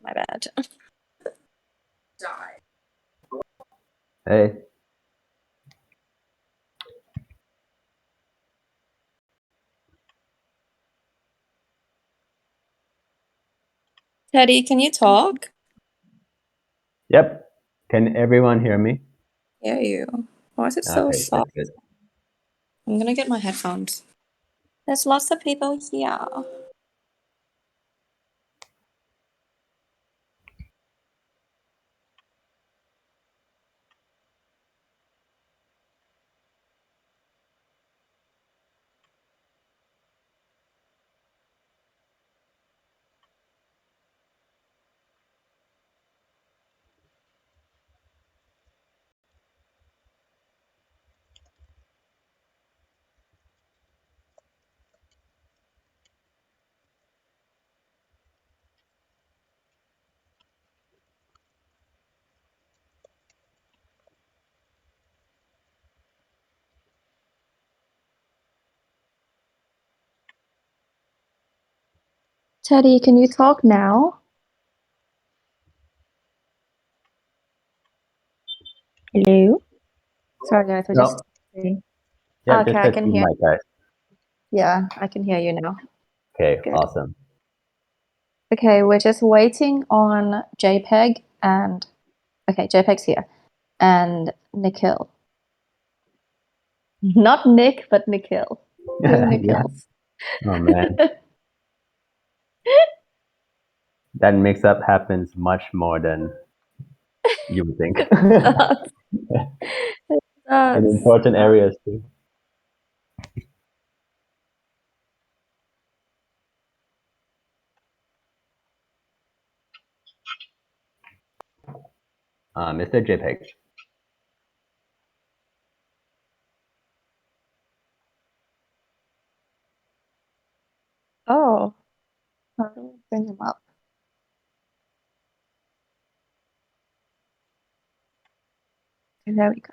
My bad. Hey. Teddy, can you talk? Yep. Can everyone hear me? Hear you. Why is it so Okay, soft? that's good. I'm gonna get my headphones. There's lots of people here. Teddy, can you talk now? Hello? Sorry, guys, I just... Yeah, okay, just I can hear. mic, guys. Yeah, I can hear you now. Okay, Good. awesome. Okay, we're just waiting on JPEG and... Okay, JPEG's here. And Nikhil. Not Nick, but Nikhil. Two Nikhils. Oh, man. That mix-up happens much more than you would think. In important areas, too. Mr. JPEG. Oh, how do we bring him up? Okay, there we go.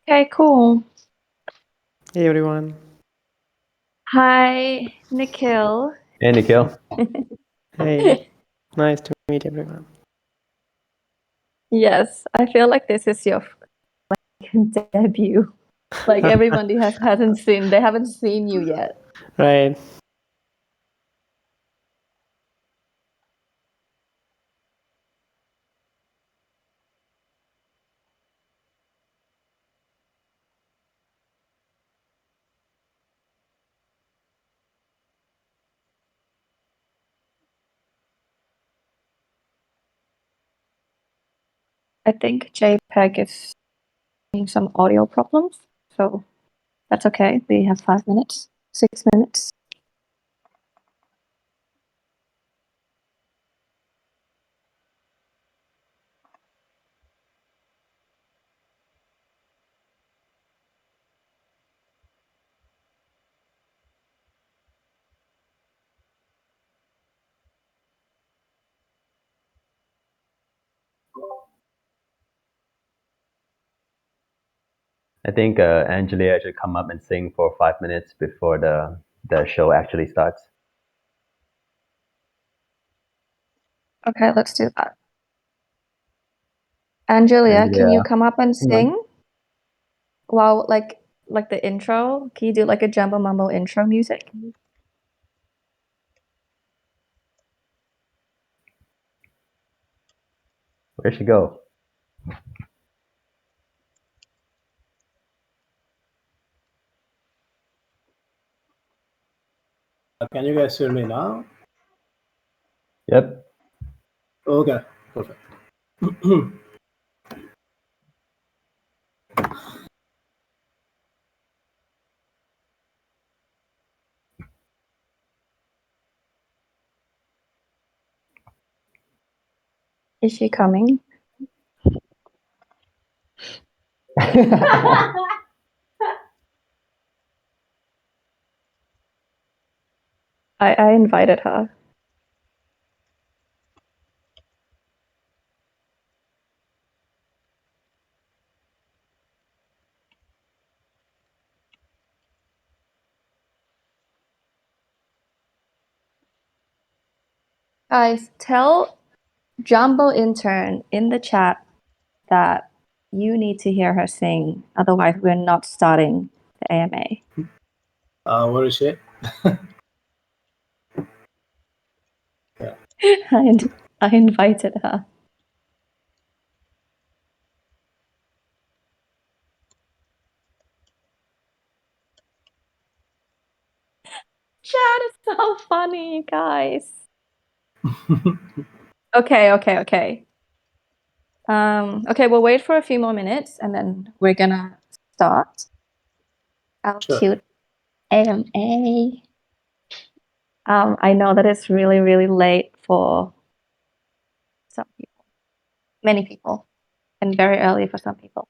Okay, cool. Hey, everyone. Hi, Nikhil. Hey, Nikhil. Hey, nice to meet everyone. Yes, I feel like this is your debut. Like everybody hasn't seen, they haven't seen you yet. Right. I think JPEG is having some audio problems, so that's okay. We have 5 minutes, 6 minutes. I think Angelia should come up and sing for 5 minutes before the show actually starts. Okay, let's do that. Angelia, can you come up and sing? Well, like the intro. Can you do like a Jambo Mambo intro music? Where'd she go? Can you guys hear me now? Yep. Okay, perfect. Is she coming? I invited her. Guys, tell Jambo intern in the chat that you need to hear her sing. Otherwise, we're not starting the AMA. Where is she? I invited her. Chat is so funny, guys. Okay. Okay, we'll wait for a few more minutes and then we're gonna start our Sure. cute AMA. I know that it's really, really late for some people, many people, and very early for some people.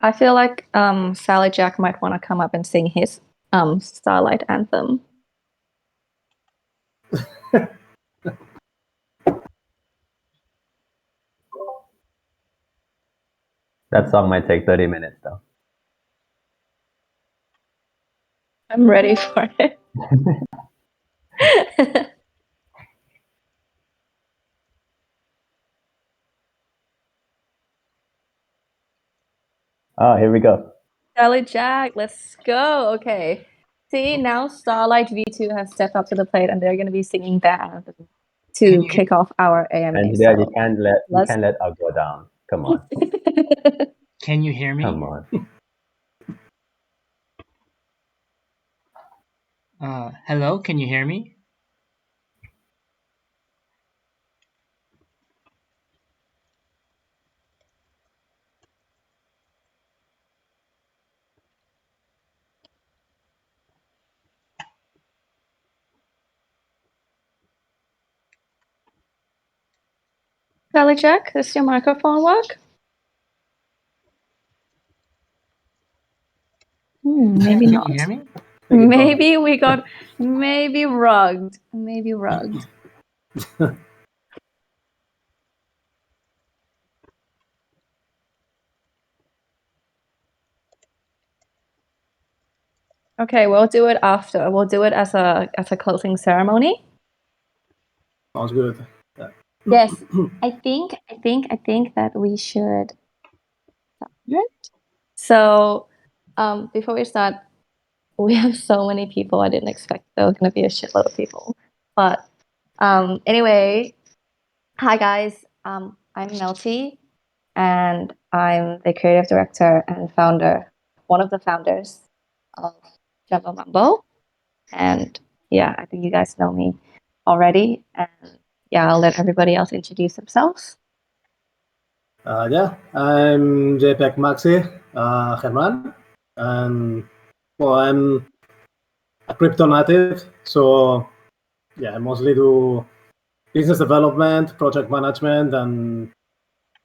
I feel like Sally Jack might want to come up and sing his Starlight Anthem. That song might take 30 minutes though. I'm ready for it. Oh, here we go. Sally Jack, let's go. Okay. See, now Starlight V2 has stepped up to the plate and they're going to be singing their anthem to kick off our AMA. And So you can't let us go down. Come on. Can you hear me? Come on. Hello, can you hear me? Sally Jack, does your microphone work? Maybe Can not. you hear me? Maybe we got rugged. Maybe rugged. Okay, we'll do it after. We'll do it as a closing ceremony. Sounds good. Yeah. Yes, I think that we should start it. So, before we start, we have so many people. I didn't expect there was going to be a shitload of people. But anyway, hi guys. I'm Melty, and I'm the creative director and founder, one of the founders of Jambo Mambo. And yeah, I think you guys know me already. And yeah, I'll let everybody else introduce themselves. Yeah, I'm JPEG Maxi Herman, and well, I'm a crypto native, so yeah, I mostly do business development, project management, and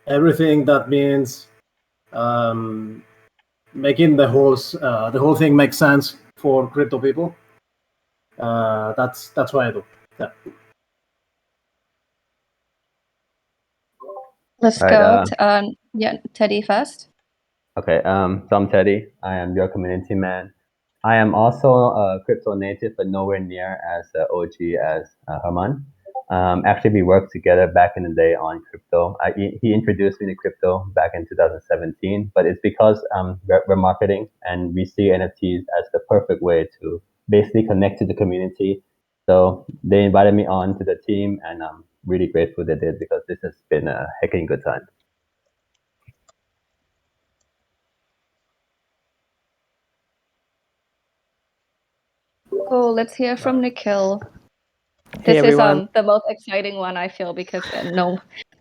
everything that means making the whole thing make sense for crypto people. That's what I do. Yeah. Let's go to Teddy first. Okay, so I'm Teddy. I am your community man. I am also a crypto native, but nowhere near as OG as Herman. Actually, we worked together back in the day on crypto. He introduced me to crypto back in 2017, but it's because we're marketing and we see NFTs as the perfect way to basically connect to the community. So they invited me on to the team, and I'm really grateful they did because this has been a hecking good time. Cool. Let's hear from Nikhil. Hey, This is everyone. the most exciting one, I feel, because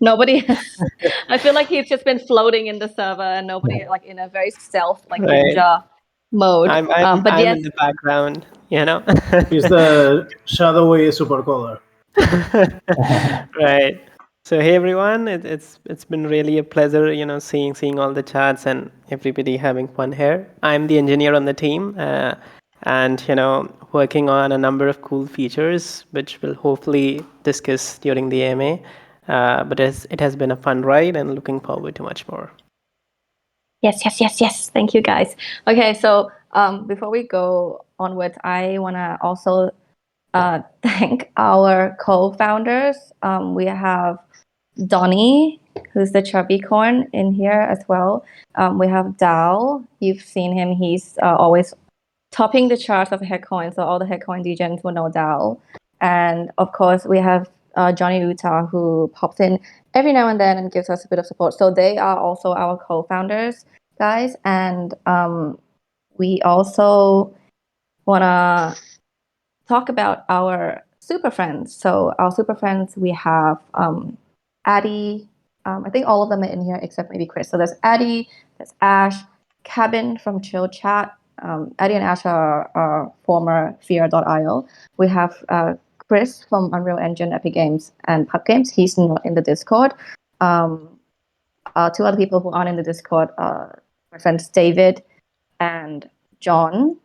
nobody has. I feel like he's just been floating in the server and nobody like in a very stealth like Right. ninja mode. I'm but yes, in the background, you know. He's the shadowy supercaller. Right. So hey everyone, it's been really a pleasure, you know, seeing all the chats and everybody having fun here. I'm the engineer on the team, and working on a number of cool features, which we'll hopefully discuss during the AMA. But it has been a fun ride, and looking forward to much more. Yes. Thank you, guys. Okay, so before we go onwards, I want to also thank our co-founders. We have Donnie, who's the chubby corn, in here as well. We have Dal. You've seen him. He's always topping the charts of Headcoin, so all the Headcoin degens will know Dal. And of course, we have Johnny Utah, who pops in every now and then and gives us a bit of support. So they are also our co-founders, guys. And we also want to talk about our super friends. So our super friends, we have Addie. I think all of them are in here except maybe Chris. So there's Addie, there's Ash, Cabin from Chill Chat. Addie and Ash are former Fear.io. We have Chris from Unreal Engine, Epic Games, and Pub Games. He's not in the Discord. Two other people who aren't in the Discord are my friends David and John.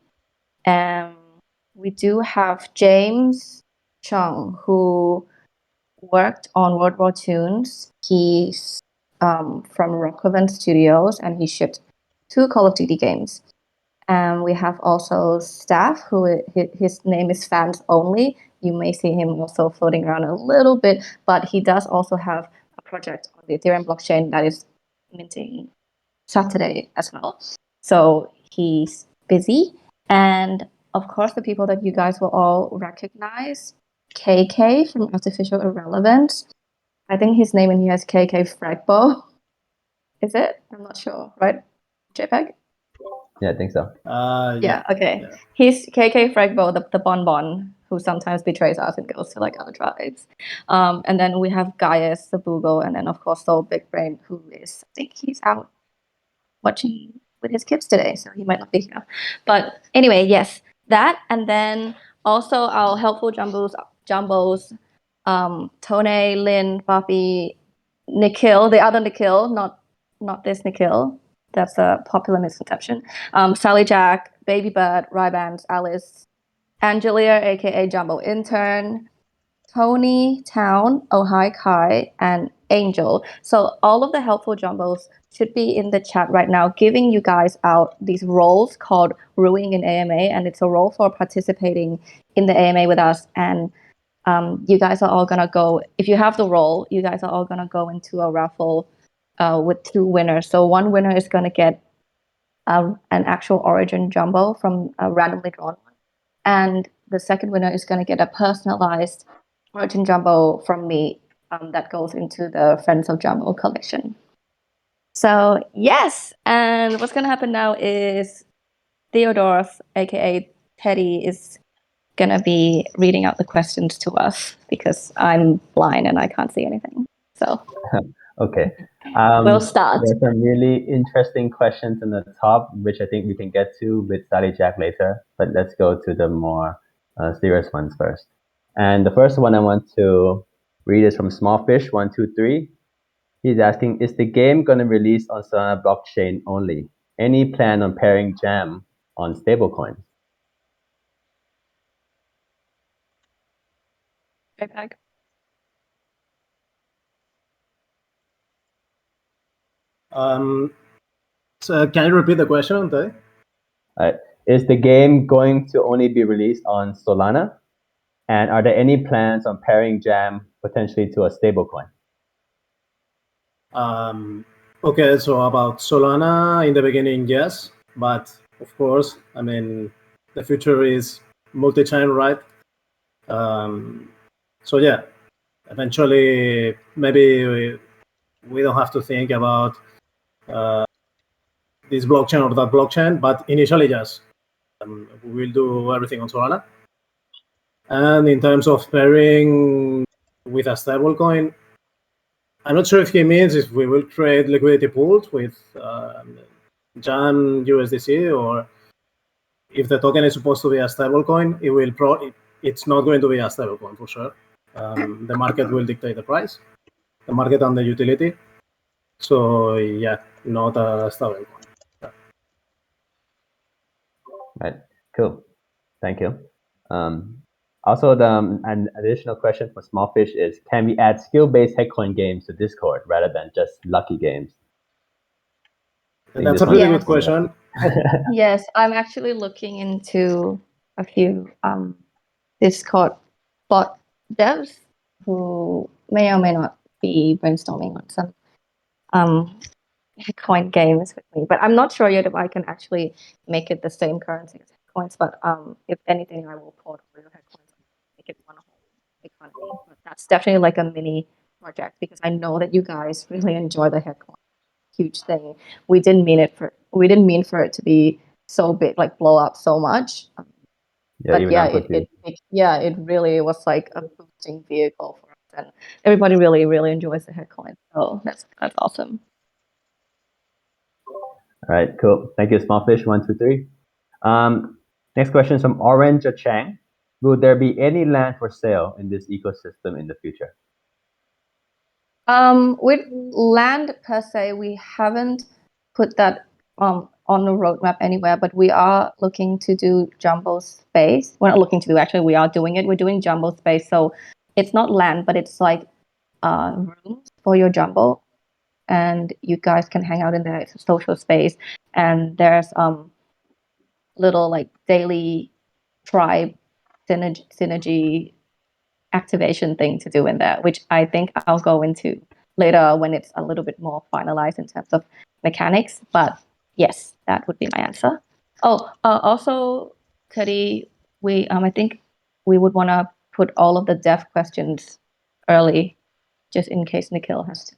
We do have James Chung, who worked on World War Tunes. He's from Rockhaven Studios, and he shipped 2 Call of Duty games. And we have also Staff, who his name is Fans Only. You may see him also floating around a little bit, but he does also have a project on the Ethereum blockchain that is minting Saturday as well. So he's busy. And of course, the people that you guys will all recognize, KK from Artificial Irrelevance. I think his name in here is KK Fragbo. Is it? I'm not sure, right? JPEG? Yeah, I think so. Yeah, okay. Yeah. He's KK Fragbo, the bonbon, who sometimes betrays us and goes to like other tribes. And then we have Gaius, the Boogle, and then of course Soul Big Brain, who is, I think he's out watching with his kids today, so he might not be here. But anyway, yes, that, and then also our helpful jumbos, Tone, Lynn, Bobby, Nikhil, the other Nikhil, not this Nikhil. That's a popular misconception. Sally Jack, Baby Bird, Rybans, Alice, Angelia, aka Jumbo Intern, Tony Town, Ohio Kai, and Angel. So all of the helpful jumbos should be in the chat right now, giving you guys out these roles called rooing in AMA, and it's a role for participating in the AMA with us. And you guys are all gonna go, if you have the role, you guys are all gonna go into a raffle with 2 winners. So one winner is gonna get an actual Origin jumbo from a randomly drawn one, and the second winner is gonna get a personalized Origin jumbo from me that goes into the Friends of Jambo collection. So yes, and what's gonna happen now is Theodore, aka Teddy, is gonna be reading out the questions to us because I'm blind and I can't see anything. So Okay. we'll start. There's some really interesting questions in the top, which I think we can get to with Sally Jack later. But let's go to the more serious ones first. And the first one I want to read is from Smallfish123. He's asking, is the game going to release on Solana blockchain only? Any plan on pairing Jam on stablecoins? JPEG. So can you repeat the question, Ante? Is the game going to only be released on Solana? And are there any plans on pairing Jam potentially to a stablecoin? Okay, so about Solana, in the beginning, yes, but of course, I mean, the future is multi-chain, right? So yeah, eventually, maybe we don't have to think about this blockchain or that blockchain, but initially, yes, we'll do everything on Solana. And in terms of pairing with a stablecoin, I'm not sure if he means if we will trade liquidity pools with Jam USDC, or if the token is supposed to be a stablecoin, it's not going to be a stablecoin for sure. The market will dictate the price, the market and the utility. So yeah, not a stablecoin. Right, cool. Thank you. Also, an additional question for Smallfish is, can we add skill-based Headcoin games to Discord rather than just lucky games? That's a pretty good question. Yes, I'm actually looking into a few Discord bot devs who may or may not be brainstorming on some coin games with me, but I'm not sure yet if I can actually make it the same currency as coins. But if anything, I will port real coins and make it one whole economy. But that's definitely like a mini project because I know that you guys really enjoy the Headcoin. Huge thing. We didn't mean for it to be so big, like blow up so much. Yeah, But yeah, it really was like a boosting vehicle for us, and everybody really enjoys the Headcoin. So that's awesome. All right, cool. Thank you, Smallfish. 1, 2, 3. Next question is from Orange Chang. Will there be any land for sale in this ecosystem in the future? With land per se, we haven't put that on the roadmap anywhere, but we are looking to do Jambo Space. We're not looking to do, actually, we are doing it. We're doing Jambo Space. So it's not land, but it's like rooms for your Jambo. And you guys can hang out in there. It's a social space. And there's little like daily tribe synergy activation thing to do in there, which I think I'll go into later when it's a little bit more finalized in terms of mechanics. But yes, that would be my answer. Oh, also, Cuddy, I think we would want to put all of the dev questions early, just in case Nikhil has to.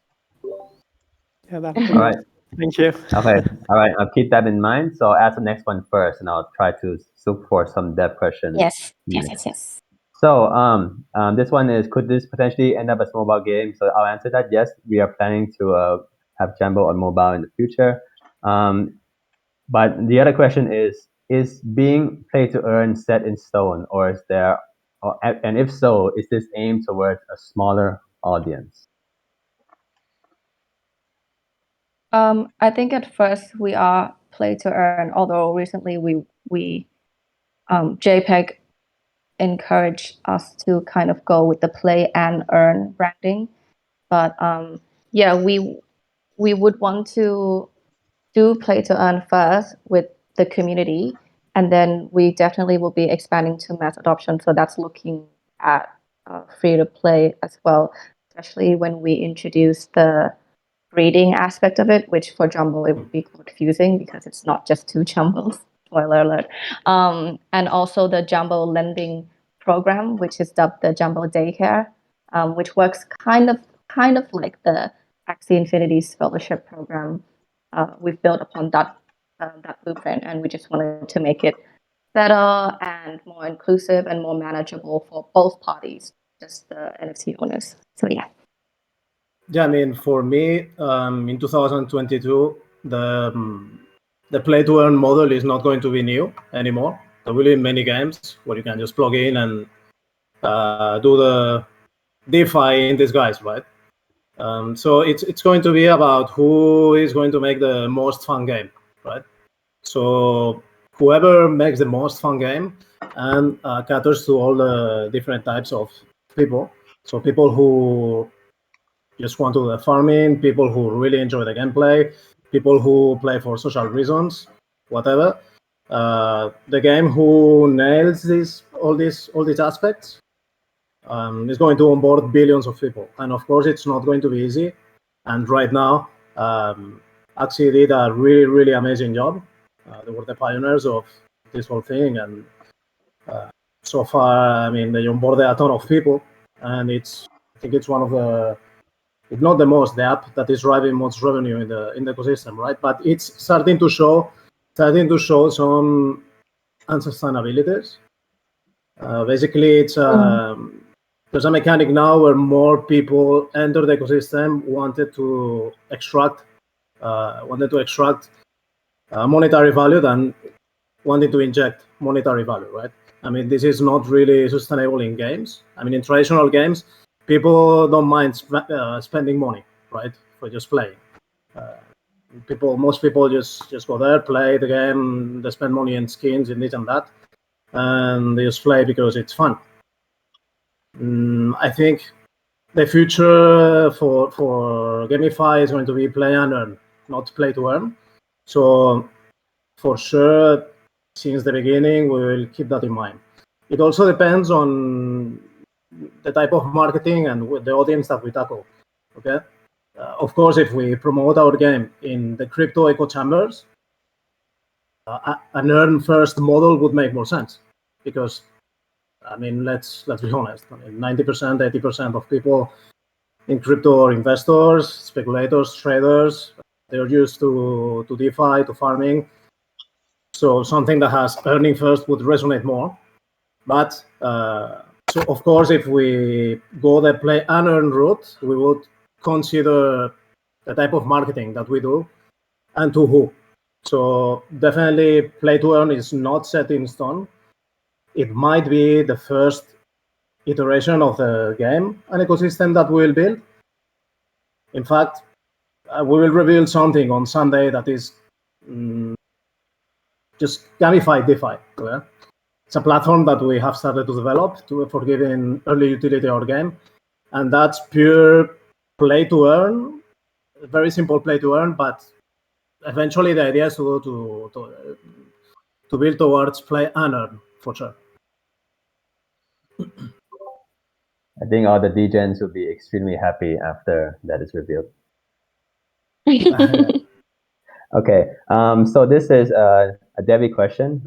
Yeah, all right. Thank you. Okay. All right. I'll keep that in mind. So I'll ask the next one first, and I'll try to look for some dev questions. Yes. So this one is, could this potentially end up as a mobile game? So I'll answer that. Yes, we are planning to have Jambo on mobile in the future. But the other question is being play to earn set in stone, or is there, and if so, is this aimed towards a smaller audience? I think at first we are play to earn, although recently we JPEG encouraged us to kind of go with the play and earn branding. But yeah, we would want to do play to earn first with the community, and then we definitely will be expanding to mass adoption. So that's looking at free to play as well, especially when we introduce the breeding aspect of it, which for Jumbo it would be confusing because it's not just two Jumbos. Spoiler alert. And also the Jumbo lending program, which is dubbed the Jumbo Daycare, which works kind of like the Axie Infinity Scholarship Program. We've built upon that blueprint, and we just wanted to make it better and more inclusive and more manageable for both parties, just the NFT owners. So yeah. Yeah, I mean, for me, in 2022, the play to earn model is not going to be new anymore. There will be many games where you can just plug in and do the DeFi in disguise, right? So it's going to be about who is going to make the most fun game, right? So whoever makes the most fun game and caters to all the different types of people. So people who just want to do the farming, people who really enjoy the gameplay, people who play for social reasons, whatever. The game who nails all these aspects is going to onboard billions of people, and of course, it's not going to be easy. And right now, Axie did a really amazing job. They were the pioneers of this whole thing, and so far, I mean, they onboarded a ton of people, and I think it's one of the, if not the most, the app that is driving most revenue in the ecosystem, right? But it's starting to show some unsustainabilities. Basically, it's there's a mechanic now where more people enter the ecosystem wanted to extract monetary value than wanting to inject monetary value, right? I mean, this is not really sustainable in games. I mean, in traditional games, people don't mind spending money, right, for just playing. Most people just go there, play the game, they spend money in skins and this and that. and they just play because it's fun. I think the future for GameFi is going to be play and earn, not play to earn. So for sure, since the beginning, we will keep that in mind. It also depends on the type of marketing and the audience that we tackle. Okay. Of course, if we promote our game in the crypto echo chambers, an earn first model would make more sense, because I mean, let's be honest. I mean, 90%, 80% of people in crypto are investors, speculators, traders. They're used to DeFi, to farming. So something that has earning first would resonate more. But so of course, if we go the play and earn route, we would consider the type of marketing that we do and to who. So definitely play to earn is not set in stone. It might be the first iteration of the game, an ecosystem that we will build. In fact, we will reveal something on Sunday that is just gamified DeFi. Okay? It's a platform that we have started to develop for giving early utility our game, and that's pure play to earn, very simple play to earn, but eventually the idea is to build towards play and earn, for sure. I think all the DGens will be extremely happy after that is revealed. Okay, so this is a Debbie question.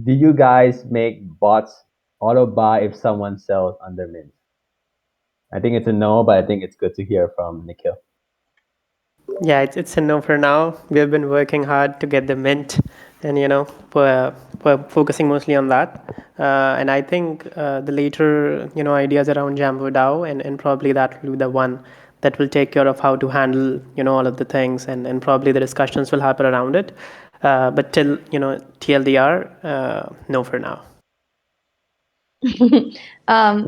Do you guys make bots auto buy if someone sells under mint? I think it's a no, but I think it's good to hear from Nikhil. Yeah, it's a no for now. We have been working hard to get the mint, and we're focusing mostly on that. And I think the later ideas around Jambo DAO and probably that will be the one that will take care of how to handle all of the things, and probably the discussions will happen around it. But till TLDR, no for now.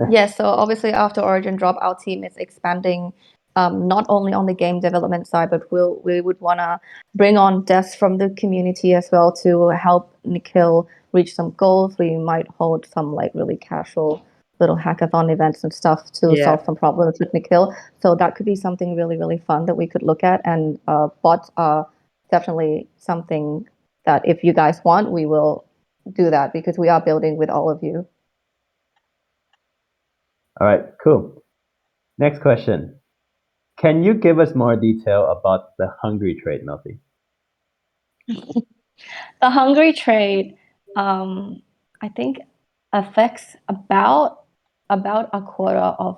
Yes, so obviously after Origin drop, our team is expanding, not only on the game development side, but we would want to bring on devs from the community as well to help Nikhil reach some goals. We might hold some like really casual little hackathon events and stuff to solve some problems with Nikhil. So that could be something really, really fun that we could look at. And bots are definitely something that if you guys want, we will do that, because we are building with all of you. All right, cool. Next question. Can you give us more detail about the Hungry trade, Melty? The Hungry trade, I think, affects about a quarter of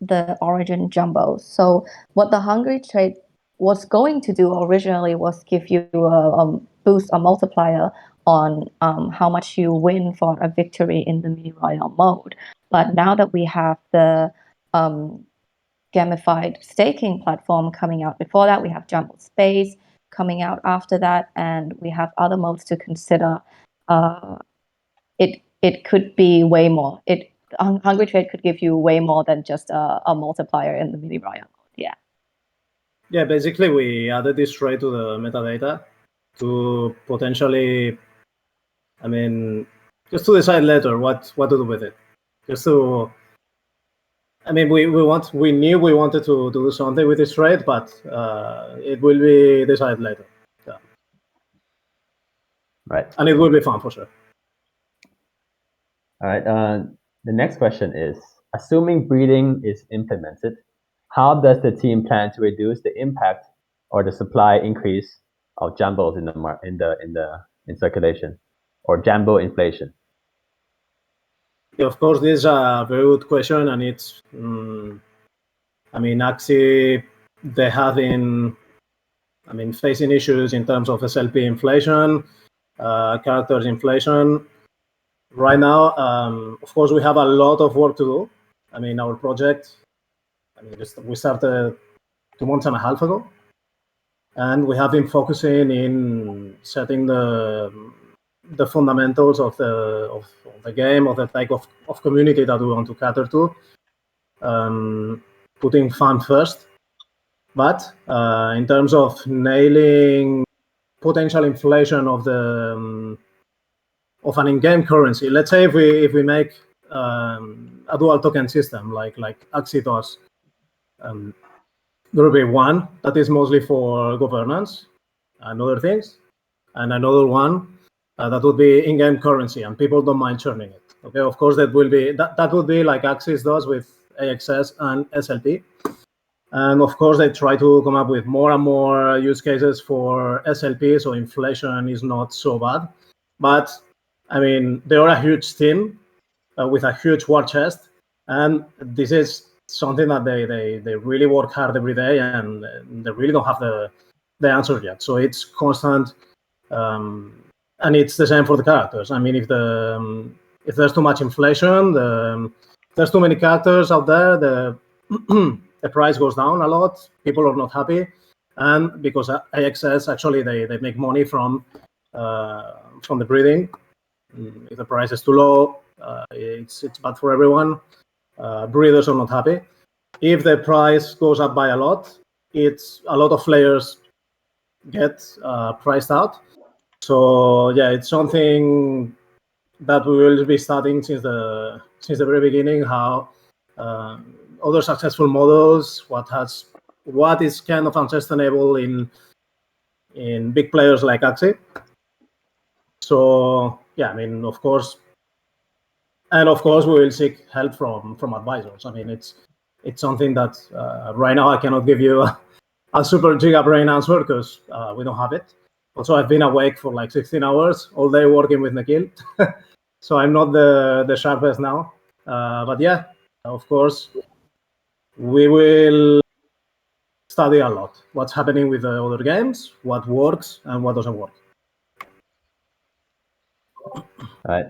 the Origin Jumbo. So what the Hungry trade was going to do originally was give you a boost, a multiplier on how much you win for a victory in the mini royale mode. But now that we have the gamified staking platform coming out before that, we have Jambo Space coming out after that, and we have other modes to consider. It could be way more. Hungry Trade could give you way more than just a multiplier in the mini royale mode. Yeah. Yeah, basically we added this trade to the metadata to potentially, I mean, just to decide later what to do with it. Just to, I mean, we knew we wanted to do something with this trade, but it will be decided later. Yeah. Right. And it will be fun for sure. All right. The next question is: assuming breeding is implemented, how does the team plan to reduce the impact or the supply increase of Jambos in circulation, or Jambo inflation? Yeah, of course, this is a very good question, and it's, I mean, Axie, they have been, I mean, facing issues in terms of SLP inflation, characters inflation. Right now, of course, we have a lot of work to do. I mean, our project, I mean, we started 2 months and a half ago, and we have been focusing in setting the fundamentals of the game, of the type of community that we want to cater to, putting fun first. But in terms of nailing potential inflation of of an in-game currency. Let's say if we make a dual token system like Axie does, there will be one that is mostly for governance and other things, and another one that would be in-game currency, and people don't mind churning it. Okay, of course that will be that would be like Axis does with AXS and SLP. And of course, they try to come up with more and more use cases for SLP, so inflation is not so bad. But I mean, they are a huge team with a huge war chest, and this is something that they really work hard every day, and they really don't have the answer yet. So it's constant, and it's the same for the characters. I mean, if there's too much inflation, there's too many characters out there, the price goes down a lot. People are not happy, and because AXS actually they make money from the breeding. If the price is too low, it's bad for everyone. Breeders are not happy. If the price goes up by a lot, it's a lot of players get priced out. So yeah, it's something that we will be studying since the very beginning. How other successful models, what is kind of unsustainable in big players like Axie. So yeah, I mean, of course, we will seek help from advisors. I mean, it's something that right now I cannot give you a super giga brain answer because we don't have it. Also, I've been awake for like 16 hours all day working with Nikhil, so I'm not the sharpest now. But yeah, of course, we will study a lot what's happening with the other games, what works and what doesn't work. All right.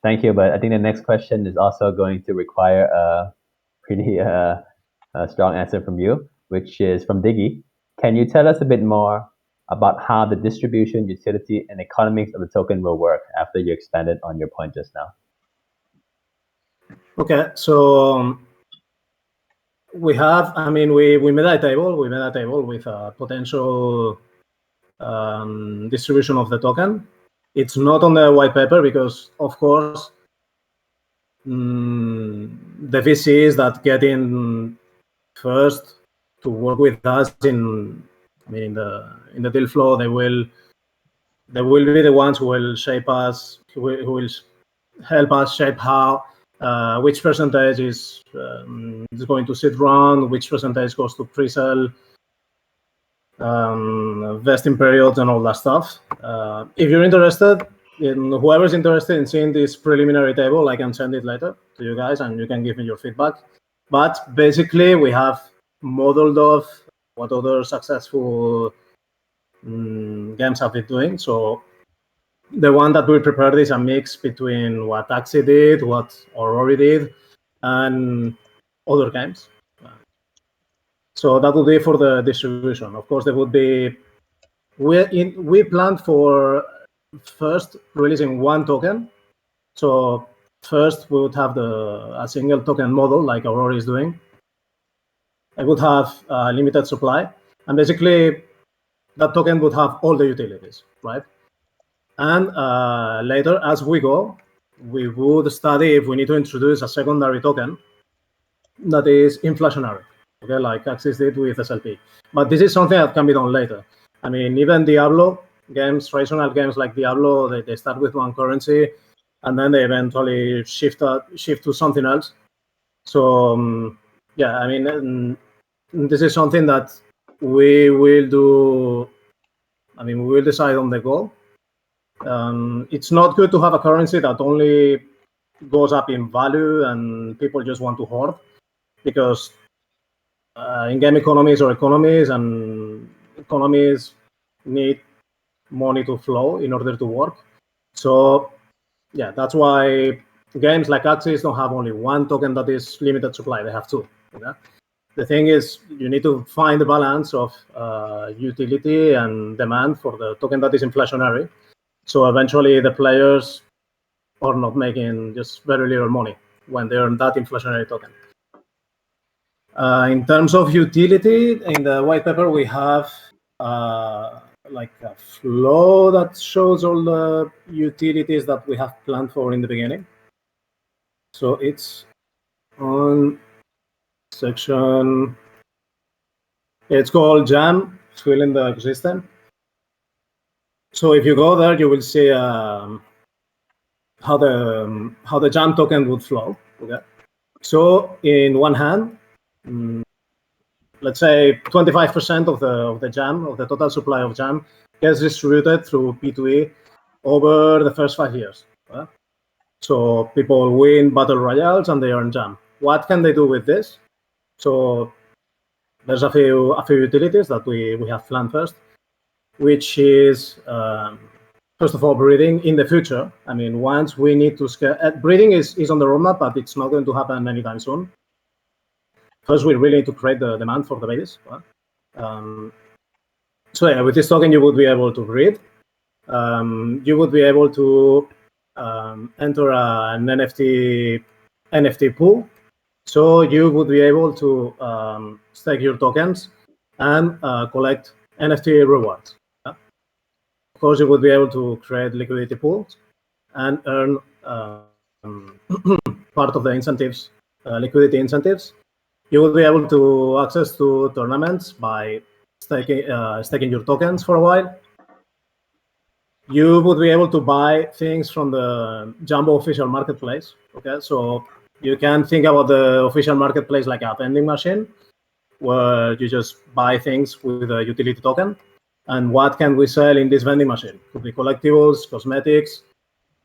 Thank you. But I think the next question is also going to require a pretty strong answer from you, which is from Diggy. Can you tell us a bit more about how the distribution, utility, and economics of the token will work after you expanded on your point just now? Okay, so we have, I mean, we made a table. We made a table with a potential distribution of the token. It's not on the white paper because, of course, the VCs that get in first to work with us in the deal flow, they will be the ones who will shape us, who will help us shape how which percentage is going to sit round, which percentage goes to pre-sale, vesting periods, and all that stuff. If you're interested, whoever's interested in seeing this preliminary table, I can send it later to you guys, and you can give me your feedback. But basically, we have modeled off what other successful games have been doing. So the one that we prepared is a mix between what Axie did, what Aurora did, and other games. So that would be for the distribution. Of course, there would be, we planned for first releasing one token. So first we would have a single token model like Aurora is doing. It would have a limited supply, and basically that token would have all the utilities, right? And later, as we go, we would study if we need to introduce a secondary token that is inflationary, okay, like Axis did with SLP. But this is something that can be done later. I mean, even Diablo games, traditional games like Diablo, they start with one currency, and then they eventually shift to something else. So yeah, I mean, this is something that we will do. I mean, we will decide on the goal. It's not good to have a currency that only goes up in value and people just want to hoard, because in-game economies are economies, and economies need money to flow in order to work. So yeah, that's why games like Axis don't have only one token that is limited supply. They have two. Okay? The thing is, you need to find the balance of utility and demand for the token that is inflationary. So eventually the players are not making just very little money when they earn that inflationary token. In terms of utility, in the white paper we have like a flow that shows all the utilities that we have planned for in the beginning. So it's on section. It's called Jam, fill in the ecosystem. So if you go there, you will see how the Jam token would flow. Okay. So in one hand, let's say 25% of the Jam, of the total supply of Jam, gets distributed through P2E over the first 5 years. So people win battle royales and they earn Jam. What can they do with this? So there's a few utilities that we have planned first, which is first of all breeding in the future. I mean, once we need to scale, breeding is on the roadmap, but it's not going to happen anytime soon. First, we really need to create the demand for the babies. So yeah, with this token, you would be able to breed. You would be able to enter an NFT pool. So you would be able to stake your tokens and collect NFT rewards. Of course, you would be able to create liquidity pools and earn part of the incentives, liquidity incentives. You will be able to access to tournaments by staking your tokens for a while. You would be able to buy things from the Jambo official marketplace. Okay, so you can think about the official marketplace like a vending machine, where you just buy things with a utility token. And what can we sell in this vending machine? Could be collectibles, cosmetics,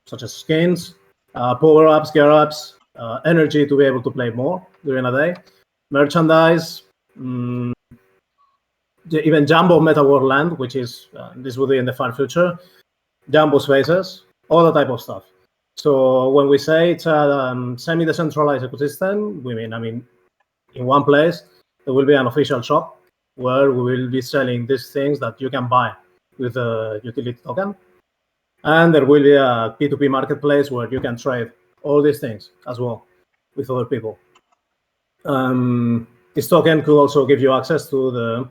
such as skins, power-ups, gear-ups, energy to be able to play more during a day, merchandise, even Jambo Meta World Land, which is, this would be in the far future, Jambo spaces, all that type of stuff. So when we say it's a semi-decentralized ecosystem, we mean, in one place, there will be an official shop where we will be selling these things that you can buy with a utility token. And there will be a P2P marketplace where you can trade all these things as well with other people. This token could also give you access to the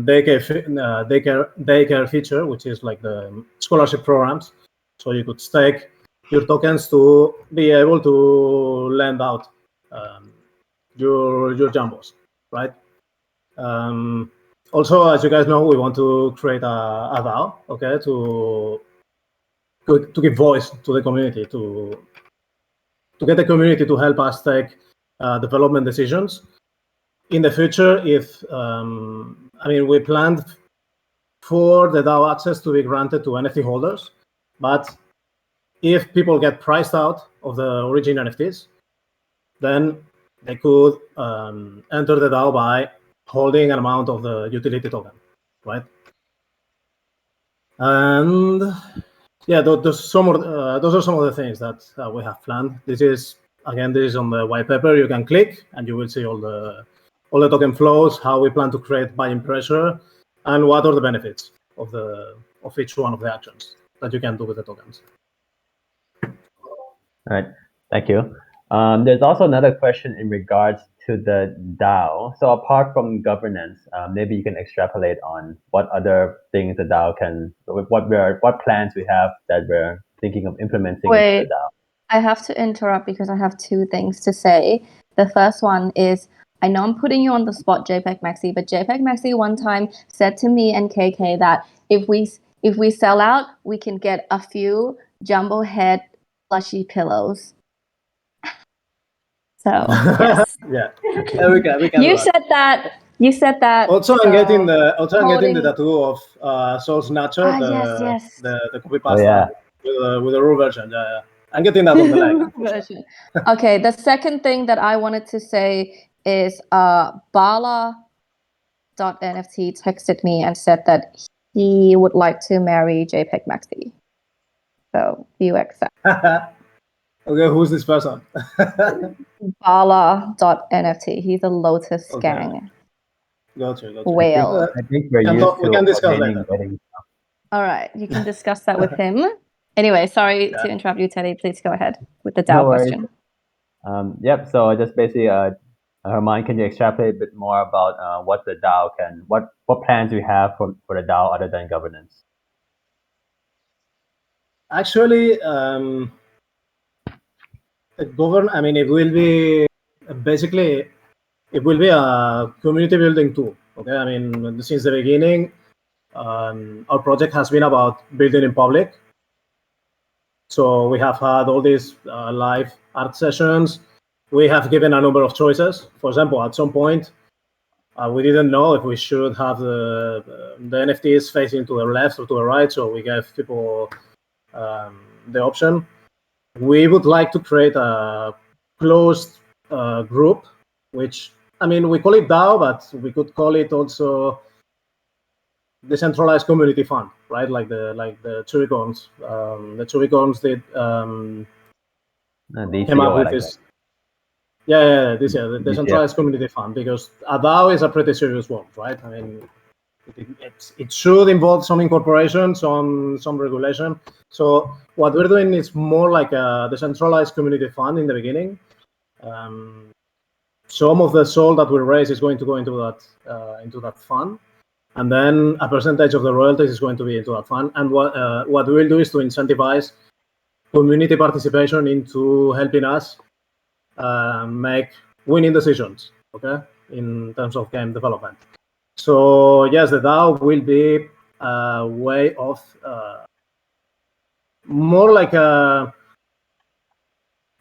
daycare feature, which is like the scholarship programs. So you could stake your tokens to be able to lend out your Jambos, right? Also, as you guys know, we want to create a DAO, okay, to give voice to the community, to get the community to help us take development decisions. In the future, if we planned for the DAO access to be granted to NFT holders, but if people get priced out of the origin NFTs, then they could enter the DAO by holding an amount of the utility token, right? And yeah, those are some of the things that we have planned. This is on the white paper. You can click and you will see all the token flows, how we plan to create buying pressure, and what are the benefits of each one of the actions that you can do with the tokens. All right, thank you. There's also another question in regards to the DAO. So apart from governance, maybe you can extrapolate on what other things the DAO can, what plans we have that we're thinking of implementing into the DAO. I have to interrupt because I have two things to say. The first one is, I know I'm putting you on the spot, JPEG Maxi, but JPEG Maxi one time said to me and KK that if we sell out, we can get a few Jumbo head plushy pillows. So yes. Yeah, we can. You said that. Also, I'm getting the tattoo of Soul Snatcher, yes. the copy pasta with the raw version. Yeah. I'm getting that on the leg. Version. Okay, the second thing that I wanted to say is Bala.NFT texted me and said that he would like to marry JPEG Maxi. So you accept. Okay, who's this person? Bala.NFT. He's a Lotus gang. Gotcha. Whale. I think we can discuss later. All right, you can discuss that with him. Anyway, sorry to interrupt you, Teddy. Please go ahead with the DAO question. Yep. So just basically, Herman, can you extrapolate a bit more about what the DAO what plans we have for the DAO other than governance? Actually, it will be basically it will be a community building tool. Okay, I mean, since the beginning, our project has been about building in public. So we have had all these live art sessions. We have given a number of choices. For example, at some point, we didn't know if we should have the NFTs facing to the left or to the right. So we gave people the option. We would like to create a closed group, which, I mean, we call it DAO, but we could call it also decentralized community fund, right? Like the Turicons. The Turicons did came up with this. The decentralized community fund, because a DAO is a pretty serious one, right? I mean, it should involve some incorporation, some regulation. So what we're doing is more like a decentralized community fund in the beginning. Some of the soul that we raise is going to go into that fund, and then a percentage of the royalties is going to be into that fund. And what we will do is to incentivize community participation into helping us make winning decisions, okay, in terms of game development. So yes, the DAO will be a way of more like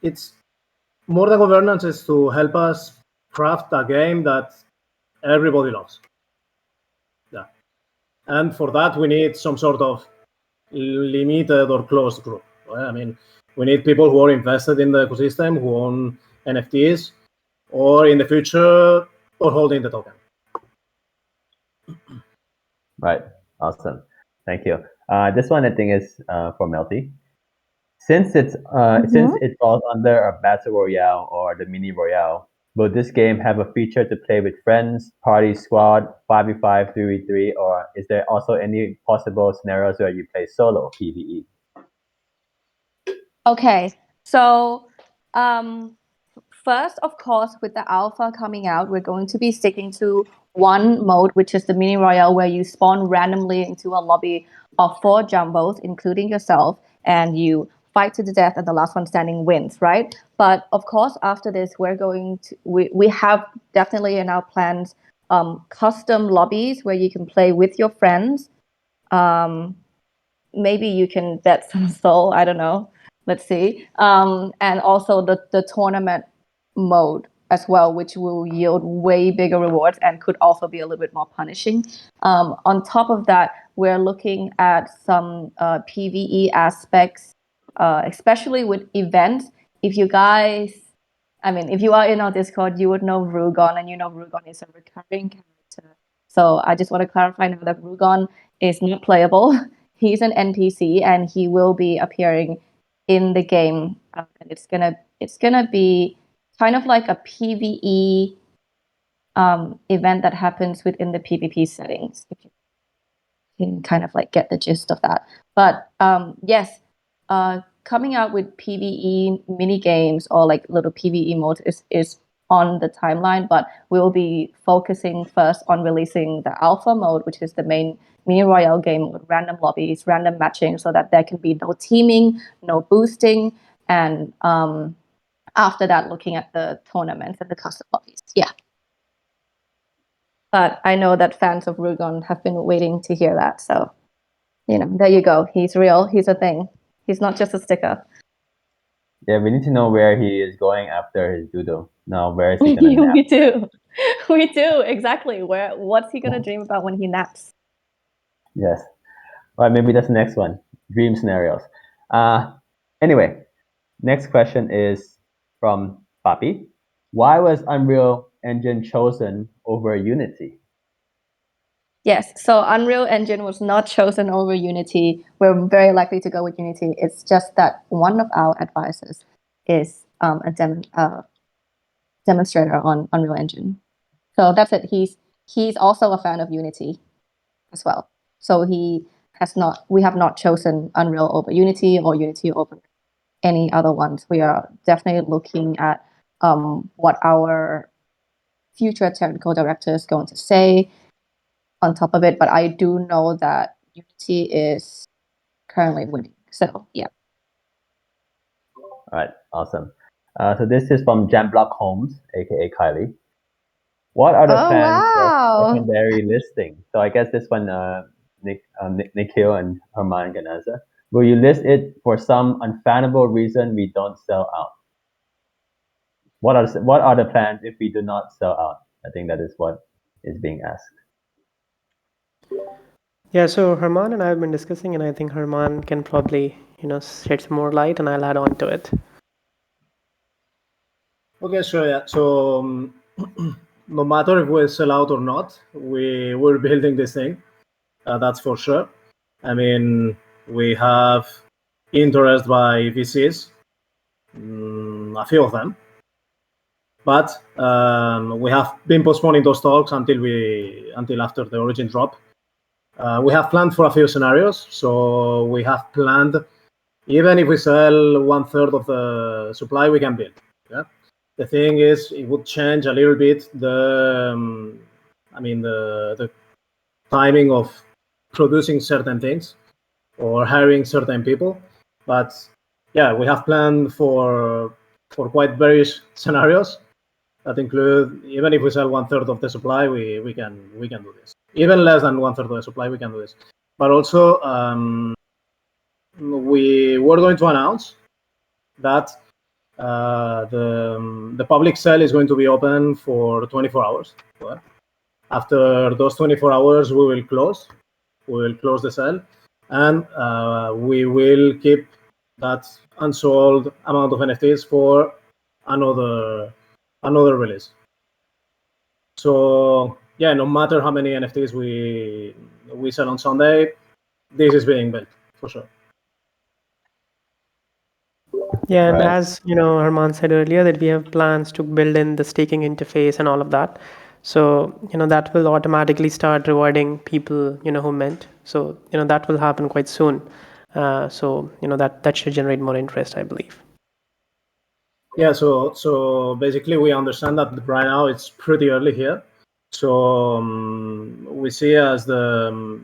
it's more than governance, is to help us craft a game that everybody loves. Yeah, and for that we need some sort of limited or closed group. Right? I mean, we need people who are invested in the ecosystem, who own NFTs, or in the future, or holding the token. Right. Awesome. Thank you. This one I think is for Melty. Since it falls under a battle royale or the mini royale, will this game have a feature to play with friends, party, squad, 5v5, 3v3, or is there also any possible scenarios where you play solo PvE? Okay, so first, of course, with the alpha coming out, we're going to be sticking to one mode, which is the mini royale, where you spawn randomly into a lobby of 4 jumbos, including yourself, and you fight to the death, and the last one standing wins, right? But of course, after this, we have definitely in our plans custom lobbies where you can play with your friends. Maybe you can bet some soul, I don't know. Let's see. And also the tournament mode as well, which will yield way bigger rewards and could also be a little bit more punishing. On top of that, we're looking at some PvE aspects, especially with events. If you guys, if you are in our Discord, you would know Rugon, and you know Rugon is a recurring character. So I just want to clarify now that Rugon is not playable. He's an NPC, and he will be appearing in the game. And it's gonna be kind of like a PvE event that happens within the PvP settings. If you can kind of like get the gist of that. But yes, coming out with PvE mini games or like little PvE modes is on the timeline, but we'll be focusing first on releasing the alpha mode, which is the main mini royale game with random lobbies, random matching, so that there can be no teaming, no boosting, and after that, looking at the tournaments and the custom lobbies. Yeah. But I know that fans of Rugon have been waiting to hear that, so there you go. He's real. He's a thing. He's not just a sticker. Yeah, we need to know where he is going after his doodle. Now, where is he gonna nap? We do. We do, exactly. What's he gonna dream about when he naps? Yes. All right, maybe that's the next one. Dream scenarios. Anyway, next question is from Papi. Why was Unreal Engine chosen over Unity? Yes, so Unreal Engine was not chosen over Unity. We're very likely to go with Unity. It's just that one of our advisors is a demonstrator on Unreal Engine. So that's it. He's also a fan of Unity as well. So we have not chosen Unreal over Unity or Unity over any other ones. We are definitely looking at what our future technical director is going to say on top of it, but I do know that Unity is currently winning. So yeah. All right, awesome. So this is from Jamblock Holmes, aka Kylie. What are the plans for secondary listing? So I guess this one, Nikhil and Herman can answer. Will you list it for some unfathomable reason we don't sell out? What are the plans if we do not sell out? I think that is what is being asked. Yeah, so Herman and I have been discussing, and I think Herman can probably, shed some more light, and I'll add on to it. Okay, sure. Yeah. So no matter if we sell out or not, we're building this thing. That's for sure. I mean, we have interest by VCs, a few of them, but we have been postponing those talks until after the Origin drop. We have planned for a few scenarios. So we have planned, even if we sell 1/3 of the supply, we can build. Yeah. The thing is, it would change a little bit the timing of producing certain things or hiring certain people. But yeah, we have planned for quite various scenarios that include, even if we sell 1/3 of the supply, we can do this. Even less than 1/3 of the supply, we can do this. But also, we were going to announce that the public sale is going to be open for 24 hours. After those 24 hours, we will close the sale, and we will keep that unsold amount of NFTs for another release. So yeah, no matter how many NFTs we sell on Sunday, this is being built for sure. Yeah, and Right. as Herman said earlier, that we have plans to build in the staking interface and all of that. So that will automatically start rewarding people who mint. So that will happen quite soon. So that should generate more interest, I believe. Yeah. So basically, we understand that right now it's pretty early here. So we see as the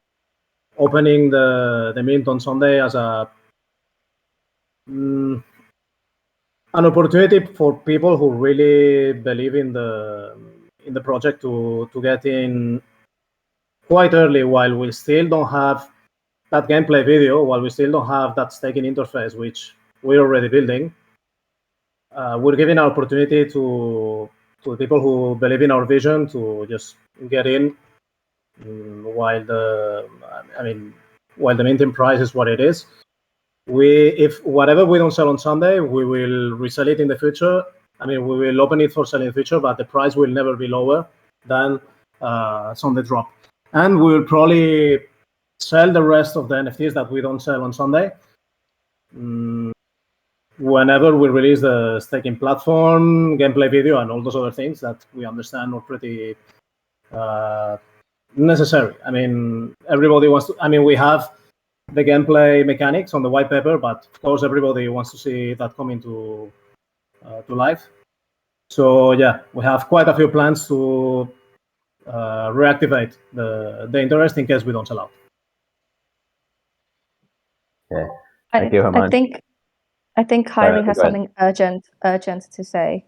opening the mint on Sunday as an opportunity for people who really believe in the project to get in quite early, while we still don't have that gameplay video, while we still don't have that staking interface, which we're already building. We're giving an opportunity to people who believe in our vision to just get in while the minting price is what it is. If whatever we don't sell on Sunday, we will resell it in the future. I mean, we will open it for sale in the future, but the price will never be lower than Sunday drop. And we will probably sell the rest of the NFTs that we don't sell on Sunday whenever we release the staking platform, gameplay video, and all those other things that we understand are pretty necessary. I mean, everybody wants to. I mean, we have the gameplay mechanics on the white paper, but of course everybody wants to see that coming to life. So yeah, we have quite a few plans to reactivate the interest in case we don't sell out. Okay. Thank you, Herman. I think Kylie has something urgent to say.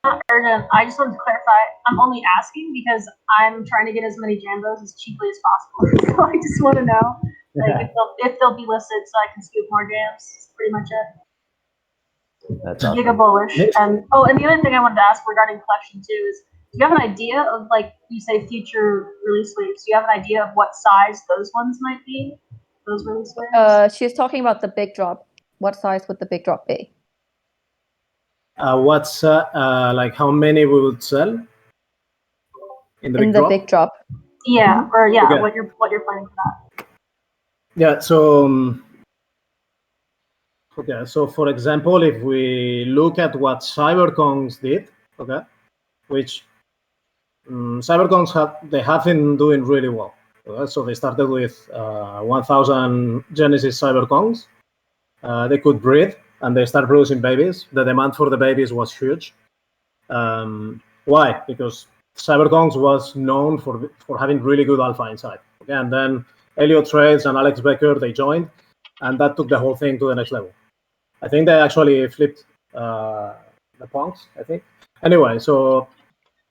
Not urgent. I just wanted to clarify. I'm only asking because I'm trying to get as many Jambos as cheaply as possible. So I just want to know, like, if they'll be listed, so I can scoop more jams. That's pretty much it. That's awesome. Giga bullish. And the other thing I wanted to ask regarding collection too is, do you have an idea of, like, you say future release waves? Do you have an idea of what size those ones might be? Those release waves? She's talking about the big drop. What size would the big drop be? What's like how many we would sell in the big drop? Yeah, or yeah, okay. what you're planning for that? Yeah. So okay. So for example, if we look at what CyberCons did, okay, which CyberCons have been doing really well. Okay? So they started with 1,000 Genesis CyberCons. They could breed and they start producing babies. The demand for the babies was huge. Why? Because Cyberkongs was known for having really good alpha inside. Okay? And then Elliot Trades and Alex Becker, they joined, and that took the whole thing to the next level. I think they actually flipped the punks, I think. Anyway, so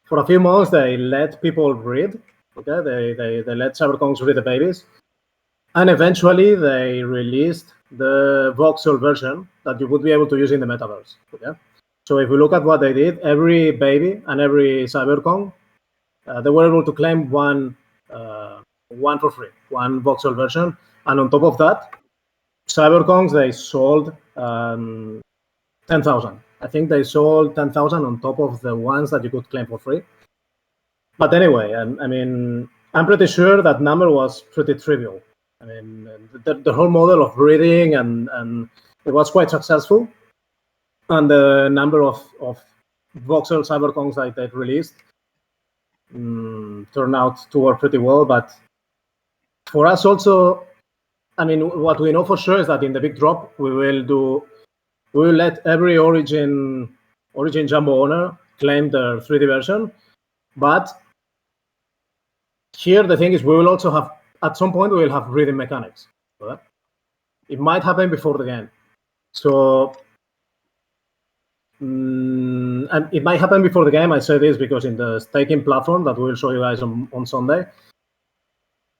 for a few months, they let people read. Okay, they let Cyberkongs read the babies. And eventually, they released the voxel version that you would be able to use in the metaverse. Okay? So if we look at what they did, every baby and every Cyberkong, they were able to claim one for free, one voxel version. And on top of that, Cyberkongs, they sold 10,000. I think they sold 10,000 on top of the ones that you could claim for free. But anyway, I mean, I'm pretty sure that number was pretty trivial. I mean, the whole model of breeding and it was quite successful. And the number of voxel Cyberkongs that they released turned out to work pretty well. But for us also, I mean, what we know for sure is that in the big drop, we will let every Origin Jambo owner claim their 3D version. But here the thing is, we will also have, at some point, we will have reading mechanics. Right? It might happen before the game. So, and it might happen before the game. I say this because in the staking platform that we'll show you guys on Sunday,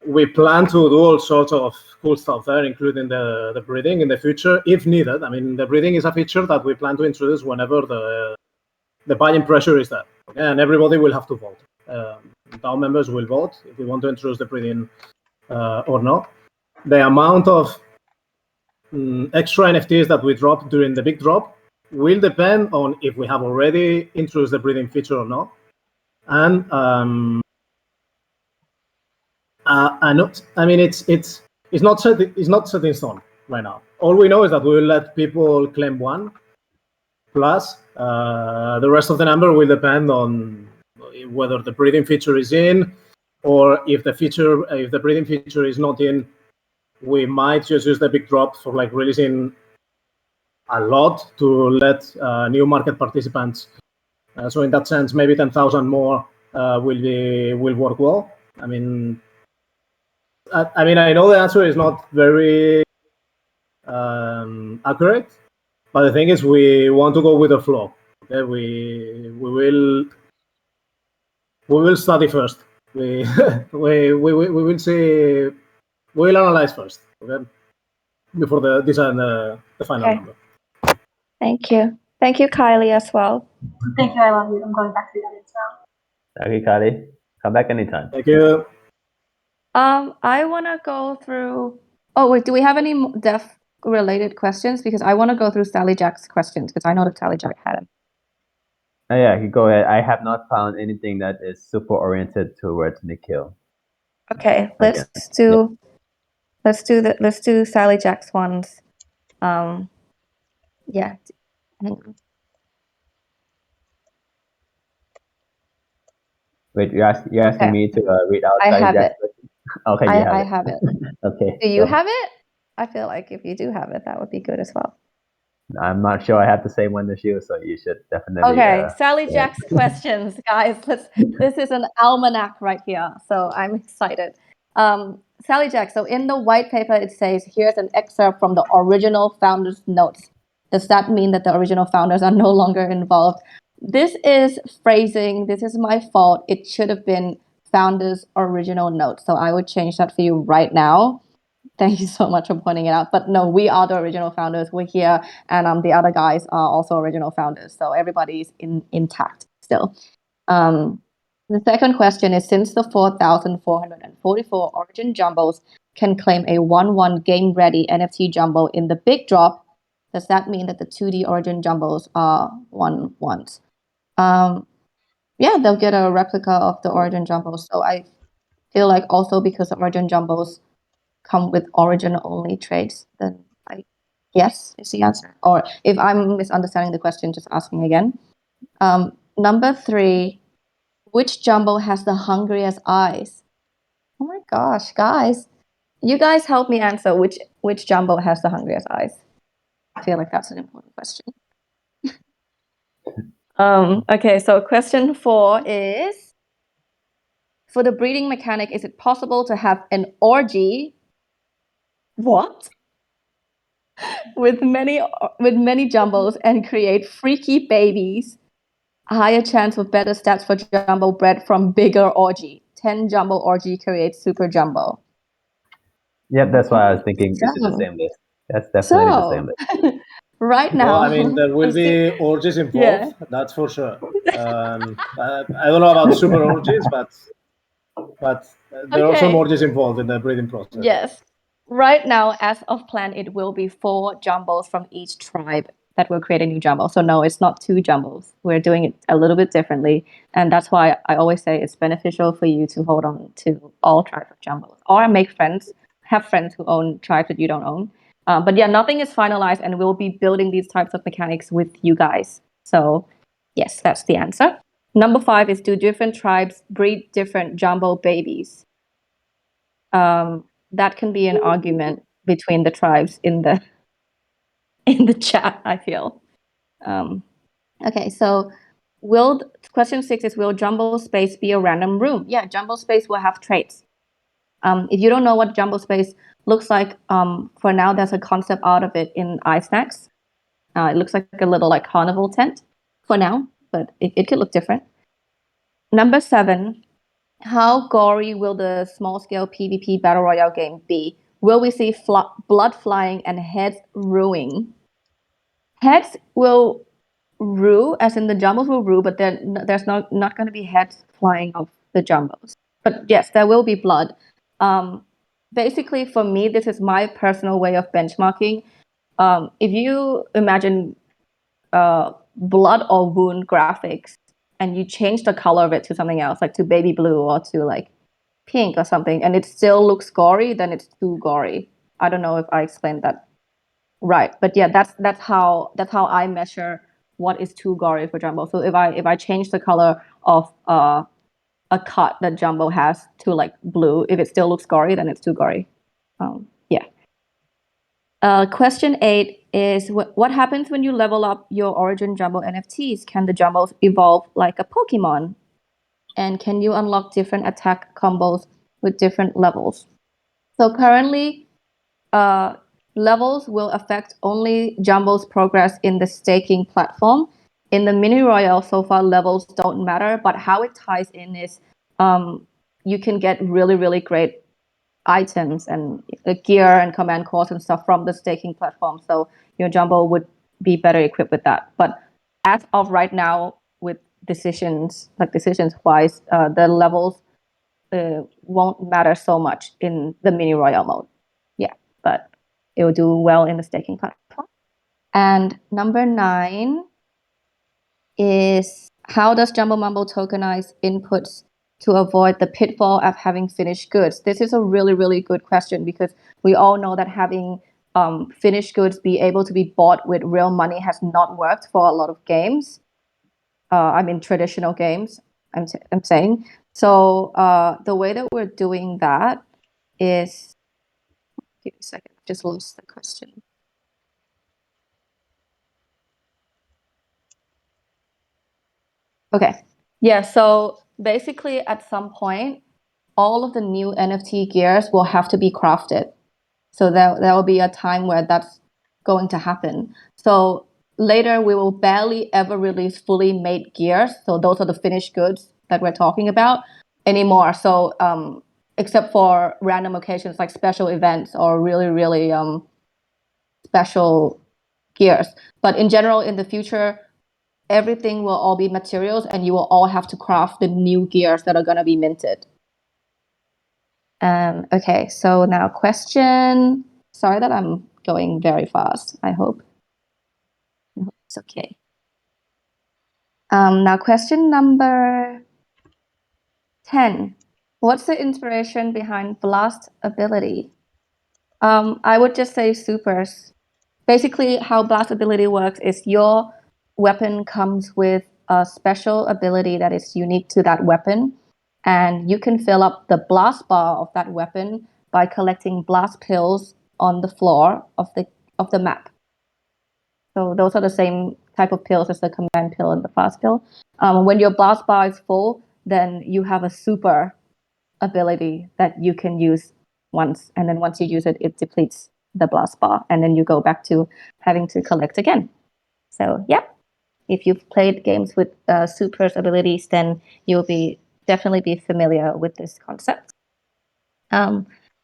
we plan to do all sorts of cool stuff there, including the breeding in the future, if needed. I mean, the breeding is a feature that we plan to introduce whenever the buying pressure is there. Okay? And everybody will have to vote. DAO members will vote if we want to introduce the breeding or not. The amount of extra NFTs that we drop during the big drop will depend on if we have already introduced the breeding feature or not. And I mean, it's not set in stone right now. All we know is that we will let people claim one, plus the rest of the number will depend on whether the breeding feature is in, or if the breeding feature is not in, we might just use the big drop for like releasing a lot to let new market participants. So in that sense, maybe 10,000 more will work well. I mean, I know the answer is not very accurate, but the thing is, we want to go with the flow. Okay, we will study first. We will see. We will analyze first. Okay, before design the final number. Thank you. Thank you, Kylie, as well. Thank you. I love you. I'm going back to the audience now. Okay, Kylie. Come back anytime. Thank you. I want to go through. Oh wait, do we have any dev related questions? Because I want to go through Sally Jack's questions because I know that Sally Jack had them. Oh, yeah, you go ahead. I have not found anything that is super oriented towards Nikhil. Okay, let's do Sally Jack's ones. Yeah. Hang on. Wait, you're asking me to read out I Sally have Jack's it. question? Okay, I have it. Okay. Do you have it? I feel like if you do have it, that would be good as well. I'm not sure I have the same one as you, so you should definitely. Okay, Sally Jack's questions, guys. This is an almanac right here, so I'm excited. Sally Jack, so in the white paper it says, here's an excerpt from the original founders' notes. Does that mean that the original founders are no longer involved? This is phrasing. This is my fault. It should have been founders' original notes. So I would change that for you right now. Thank you so much for pointing it out. But no, we are the original founders. We're here, and the other guys are also original founders. So everybody's intact still. The second question is, since the 4,444 Origin Jumbos can claim a 1-1 game-ready NFT Jumbo in the big drop, does that mean that the 2D Origin Jumbos are 1-1s? Yeah, they'll get a replica of the Origin Jumbos. So I feel like also because the Origin Jumbos come with Origin-only trades, then yes is the answer. Or if I'm misunderstanding the question, just ask me again. Number 3, which Jumbo has the hungriest eyes? Oh my gosh, guys. You guys help me answer which Jumbo has the hungriest eyes. I feel like that's an important question. Okay, so question 4 is, for the breeding mechanic, is it possible to have an orgy? What? with many jumbos and create freaky babies? A higher chance of better stats for jumbo bred from bigger orgy. 10 jumbo orgy creates super jumbo. Yep, that's why I was thinking this is the same list. That's definitely the same list. Right now, Well, I mean, there will be orgies involved. Yeah. That's for sure. I don't know about super orgies, but there are some Okay. orgies involved in the breeding process. Yes. Right now, as of plan, it will be 4 jumbos from each tribe that will create a new jumbo. So no, it's not 2 jumbos. We're doing it a little bit differently. And that's why I always say it's beneficial for you to hold on to all tribes of jumbos or make friends, have friends who own tribes that you don't own. But yeah, nothing is finalized, and we'll be building these types of mechanics with you guys. So yes, that's the answer. Number 5 is, do different tribes breed different jumbo babies? That can be an argument between the tribes in the chat, I feel. Okay, so question 6 is, will jumbo space be a random room? Yeah, jumbo space will have traits. If you don't know what jumbo space looks like, for now there's a concept art of it in iSnacks. It looks like a little like carnival tent for now, but it could look different. Number 7, how gory will the small-scale PvP Battle Royale game be? Will we see blood flying and heads ruing? Heads will rue, as in the jumbos will rue, but there's not going to be heads flying off the jumbos. But yes, there will be blood. Basically, for me, this is my personal way of benchmarking. If you imagine blood or wound graphics, and you change the color of it to something else, like to baby blue or to like pink or something, and it still looks gory, then it's too gory. I don't know if I explained that right, but yeah, that's how I measure what is too gory for jumbo. So if I change the color of a cut that jumbo has to like blue, if it still looks gory, then it's too gory. Yeah. Question 8 is, what happens when you level up your Origin Jumbo NFTs? Can the jumbos evolve like a Pokemon? And can you unlock different attack combos with different levels? So currently, levels will affect only Jumbo's progress in the staking platform. In the mini royale, so far levels don't matter, but how it ties in is you can get really, really great items and gear and command cores and stuff from the staking platform. So your Jumbo would be better equipped with that. But as of right now, with decisions wise, the levels won't matter so much in the mini royale mode. Yeah, but it will do well in the staking platform. And number 9 is, how does Jambo Mambo tokenize inputs to avoid the pitfall of having finished goods? This is a really, really good question, because we all know that having finished goods be able to be bought with real money has not worked for a lot of games. I mean, traditional games, I'm saying. So the way that we're doing that is, give me a second, I just lost the question. Okay. Yeah, so basically at some point, all of the new NFT gears will have to be crafted. So there will be a time where that's going to happen. So later we will barely ever release fully made gears. So those are the finished goods that we're talking about anymore. So except for random occasions like special events or really, really special gears. But in general, in the future, everything will all be materials, and you will all have to craft the new gears that are going to be minted. Okay, so now question. Sorry that I'm going very fast. I hope it's okay. Now question number 10. What's the inspiration behind Blast ability? I would just say supers. Basically, how Blast ability works is your weapon comes with a special ability that is unique to that weapon, and you can fill up the blast bar of that weapon by collecting blast pills on the floor of the map. So those are the same type of pills as the command pill and the fast pill. When your blast bar is full, then you have a super ability that you can use once, and then once you use it, it depletes the blast bar, and then you go back to having to collect again. So yeah, if you've played games with supers abilities, then you'll definitely be familiar with this concept.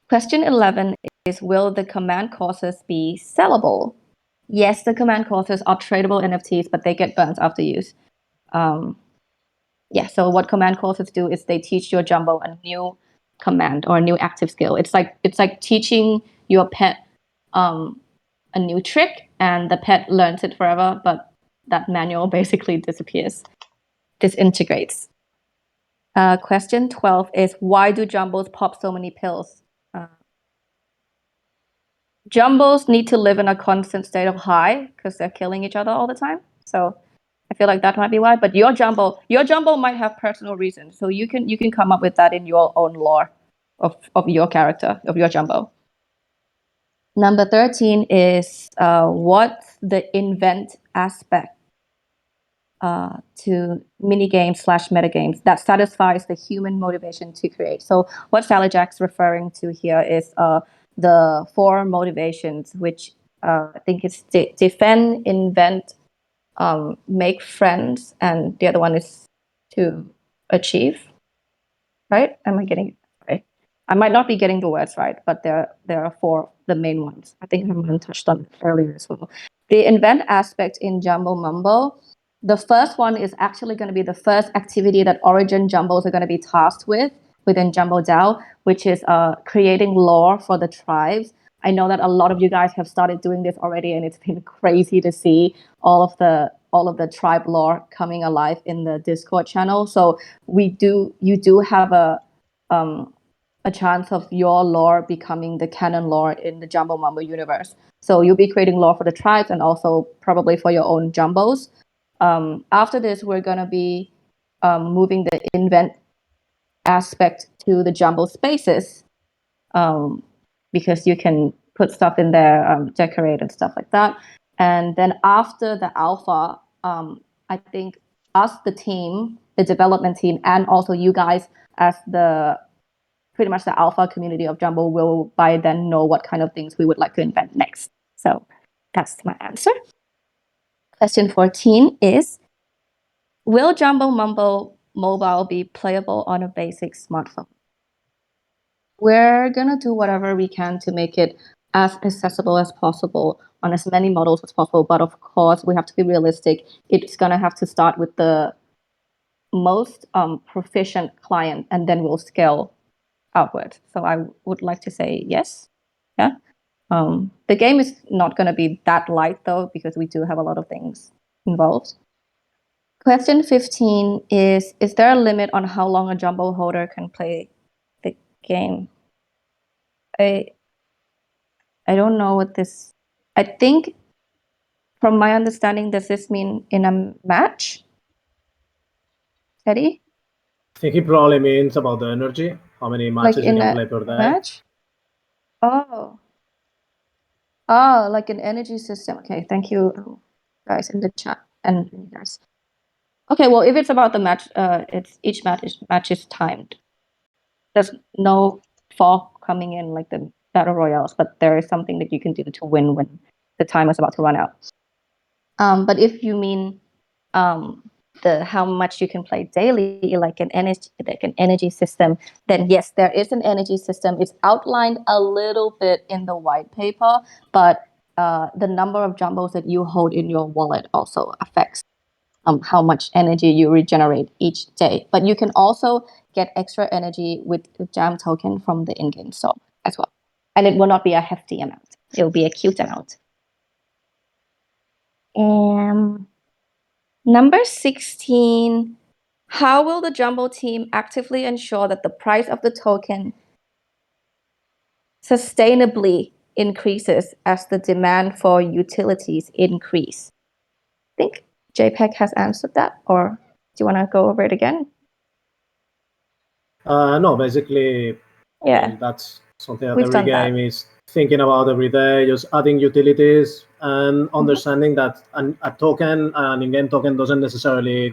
Question 11 is, will the command courses be sellable? Yes, the command courses are tradable NFTs, but they get burnt after use. Yeah, so what command courses do is they teach your Jambo a new command or a new active skill. It's like teaching your pet a new trick, and the pet learns it forever, but that manual basically disintegrates. Question 12 is, why do Jambos pop so many pills? Jumbos need to live in a constant state of high because they're killing each other all the time. So I feel like that might be why. But your Jumbo might have personal reasons. So you can come up with that in your own lore of your character, of your Jumbo. Number 13 is what's the invent aspect to minigames / metagames that satisfies the human motivation to create. So what Salajack's referring to here is the 4 motivations, which I think is defend, invent, make friends, and the other one is to achieve. Right? Am I getting it right? I might not be getting the words right, but there are 4 the main ones. I think Herman touched on it earlier as well. The invent aspect in Jambo Mambo, the first one is actually going to be the first activity that Origin Jumbos are going to be tasked with within Jambo DAO, which is creating lore for the tribes. I know that a lot of you guys have started doing this already, and it's been crazy to see all of the tribe lore coming alive in the Discord channel. So you do have a chance of your lore becoming the canon lore in the Jambo Mambo universe. So you'll be creating lore for the tribes and also probably for your own Jumbos. After this, we're going to be moving the invent aspect to the Jumbo spaces, because you can put stuff in there, decorate and stuff like that. And then after the alpha, I think us, the team, the development team, and also you guys as pretty much the alpha community of Jumbo will by then know what kind of things we would like to invent next. So that's my answer. Question 14 is, will Jambo Mambo mobile be playable on a basic smartphone? We're going to do whatever we can to make it as accessible as possible on as many models as possible. But of course, we have to be realistic. It's going to have to start with the most proficient client, and then we'll scale outward. So I would like to say yes. Yeah. The game is not going to be that light, though, because we do have a lot of things involved. Question 15 is there a limit on how long a Jumbo holder can play the game? I don't know what this... I think, from my understanding, does this mean in a match? Teddy? I think it probably means about the energy, how many matches you can play per day. Match? Oh, like an energy system. Okay, thank you, guys in the chat and you guys. Okay, well, if it's about the match, each match is timed. There's no fall coming in like the battle royales, but there is something that you can do to win when the time is about to run out. But if you mean how much you can play daily, like an energy system, then yes, there is an energy system. It's outlined a little bit in the white paper, but the number of Jumbos that you hold in your wallet also affects how much energy you regenerate each day. But you can also get extra energy with the Jam token from the in-game store as well. And it will not be a hefty amount. It will be a cute amount. Number 16, how will the Jumbo team actively ensure that the price of the token sustainably increases as the demand for utilities increase? I think JPEG has answered that, or do you want to go over it again? No, basically, Yeah, that's something that we've every done that. game is thinking about every day, just adding utilities and understanding that a token, an in-game token, doesn't necessarily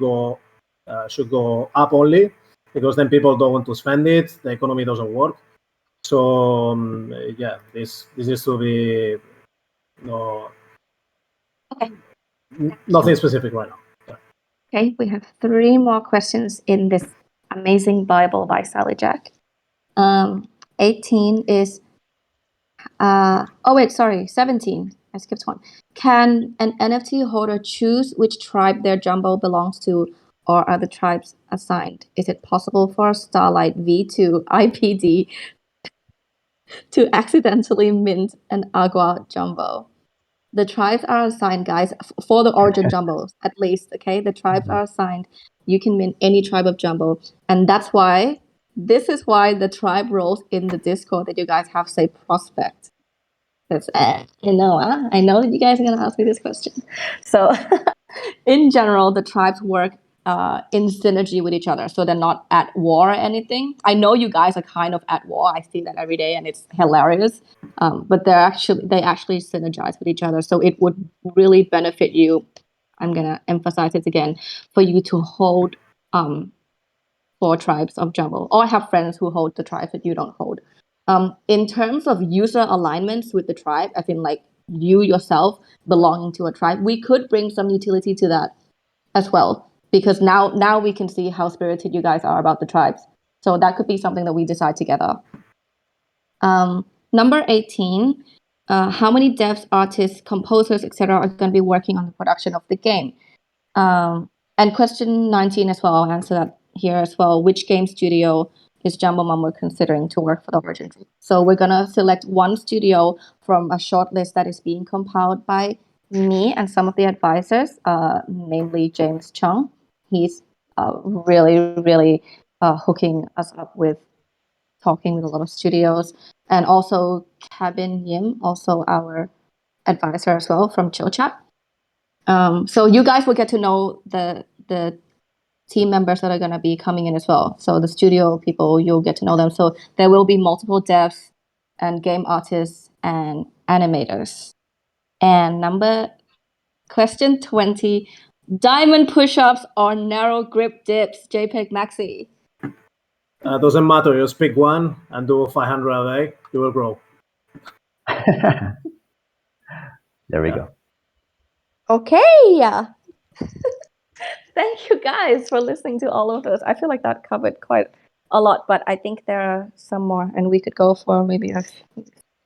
should go up only, because then people don't want to spend it. The economy doesn't work. So yeah, this is to be nothing specific right now. Okay, we have 3 more questions in this amazing Bible by Sally Jack. 18 is 17. I skipped one. Can an NFT holder choose which tribe their Jambo belongs to, or are the tribes assigned? Is it possible for Starlight V2 IPD to accidentally mint an Agua Jumbo? The tribes are assigned, guys, for the origin Jumbos, at least, okay? The tribes are assigned. You can mint any tribe of Jumbo. And this is why the tribe roles in the Discord that you guys have say prospect. That's, I know that you guys are going to ask me this question. So in general, the tribes work in synergy with each other. So they're not at war or anything. I know you guys are kind of at war. I see that every day and it's hilarious. But they actually synergize with each other. So it would really benefit you. I'm going to emphasize it again, for you to hold 4 tribes of Jumbo, or have friends who hold the tribes that you don't hold. In terms of user alignments with the tribe, I think like you yourself belonging to a tribe, we could bring some utility to that as well, because now we can see how spirited you guys are about the tribes. So that could be something that we decide together. Number 18, how many devs, artists, composers, etc. are going to be working on the production of the game? And question 19 as well, I'll answer that here as well. Which game studio is Jambo Mambo considering to work for the Origin Group? So we're going to select one studio from a short list that is being compiled by me and some of the advisors, namely James Chung. He's really, really hooking us up with talking with a lot of studios. And also Cabin Yim, also our advisor as well from Chill Chat. So you guys will get to know the team members that are going to be coming in as well. So the studio people, you'll get to know them. So there will be multiple devs and game artists and animators. And question 20, diamond push-ups or narrow grip dips, JPEG Maxi? Doesn't matter, just pick one and do 500 a day, you will grow. There we go. Okay. Thank you guys for listening to all of those. I feel like that covered quite a lot, but I think there are some more, and we could go for maybe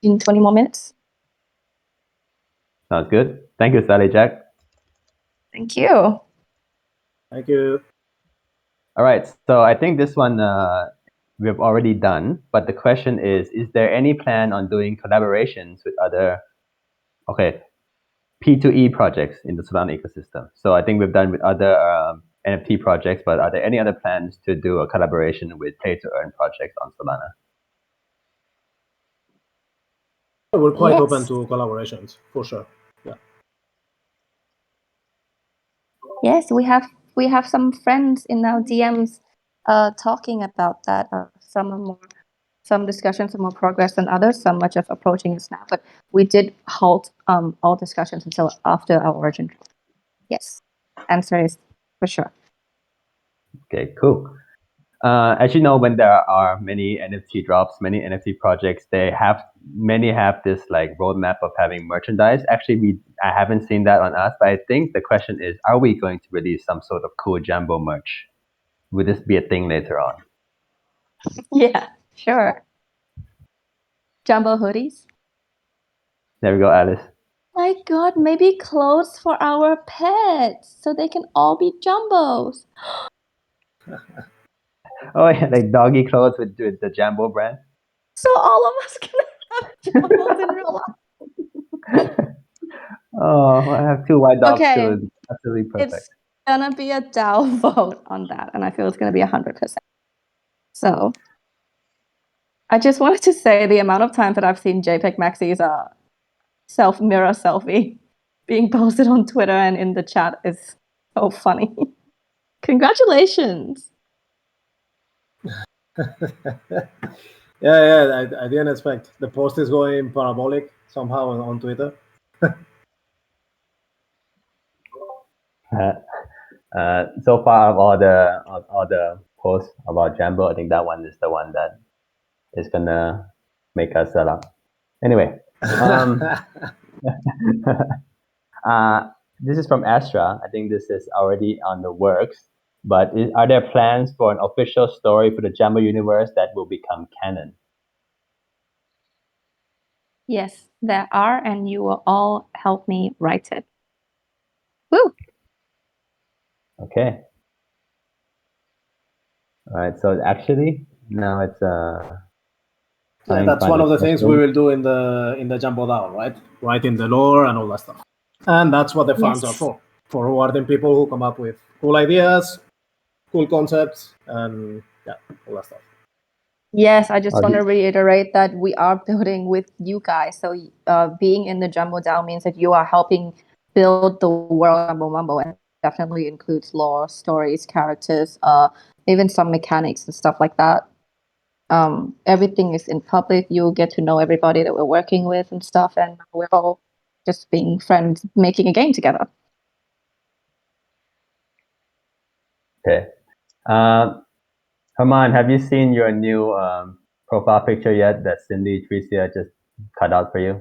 20 more minutes. Sounds good. Thank you, Sally Jack. Thank you. Thank you. All right, so I think this one we've already done, but the question is there any plan on doing collaborations with other, P2E projects in the Solana ecosystem? So I think we've done with other NFT projects, but are there any other plans to do a collaboration with play-to-earn projects on Solana? We're quite Yes. open to collaborations, for sure. Yeah. Yes, we have some friends in our DMs talking about that. Some discussions are more progress than others. Some are just approaching us now, but we did halt all discussions until after our origin. Yes, answer is for sure. Okay, cool. As you know, when there are many NFT drops, many NFT projects, many have this like roadmap of having merchandise. Actually, I haven't seen that on us, but I think the question is, are we going to release some sort of cool Jambo merch? Will this be a thing later on? Yeah, sure. Jumbo hoodies. There we go, Alice. My God, maybe clothes for our pets so they can all be jumbos. Oh yeah, like doggy clothes with the Jambo brand. So all of us can have jumbos in real life. Oh, I have 2 white dogs Okay. too. Absolutely perfect. It's gonna be a DAO vote on that, and I feel it's gonna be 100%. So I just wanted to say the amount of times that I've seen JPEG Maxi's self-mirror selfie being posted on Twitter and in the chat is so funny. Congratulations. Yeah, I didn't expect. The post is going parabolic somehow on Twitter. So far, of all the posts about Jambo, I think that one is the one that is gonna make us sell out. Anyway, this is from Astra. I think this is already on the works. But are there plans for an official story for the Jambo universe that will become canon? Yes, there are, and you will all help me write it. Woo! Okay. All right. So actually, now it's Yeah, that's one of the things we will do in the Jambo DAO, right? Writing the lore and all that stuff. And that's what the fans are for rewarding people who come up with cool ideas, cool concepts, and yeah, all that stuff. Yes, I just want to reiterate that we are building with you guys. So being in the Jambo DAO means that you are helping build the world of Jambo Mambo, and definitely includes lore, stories, characters, even some mechanics and stuff like that. Everything is in public. You'll get to know everybody that we're working with and stuff, and we're all just being friends, making a game together. Okay. Herman, have you seen your new profile picture yet that Cindy Tricia just cut out for you?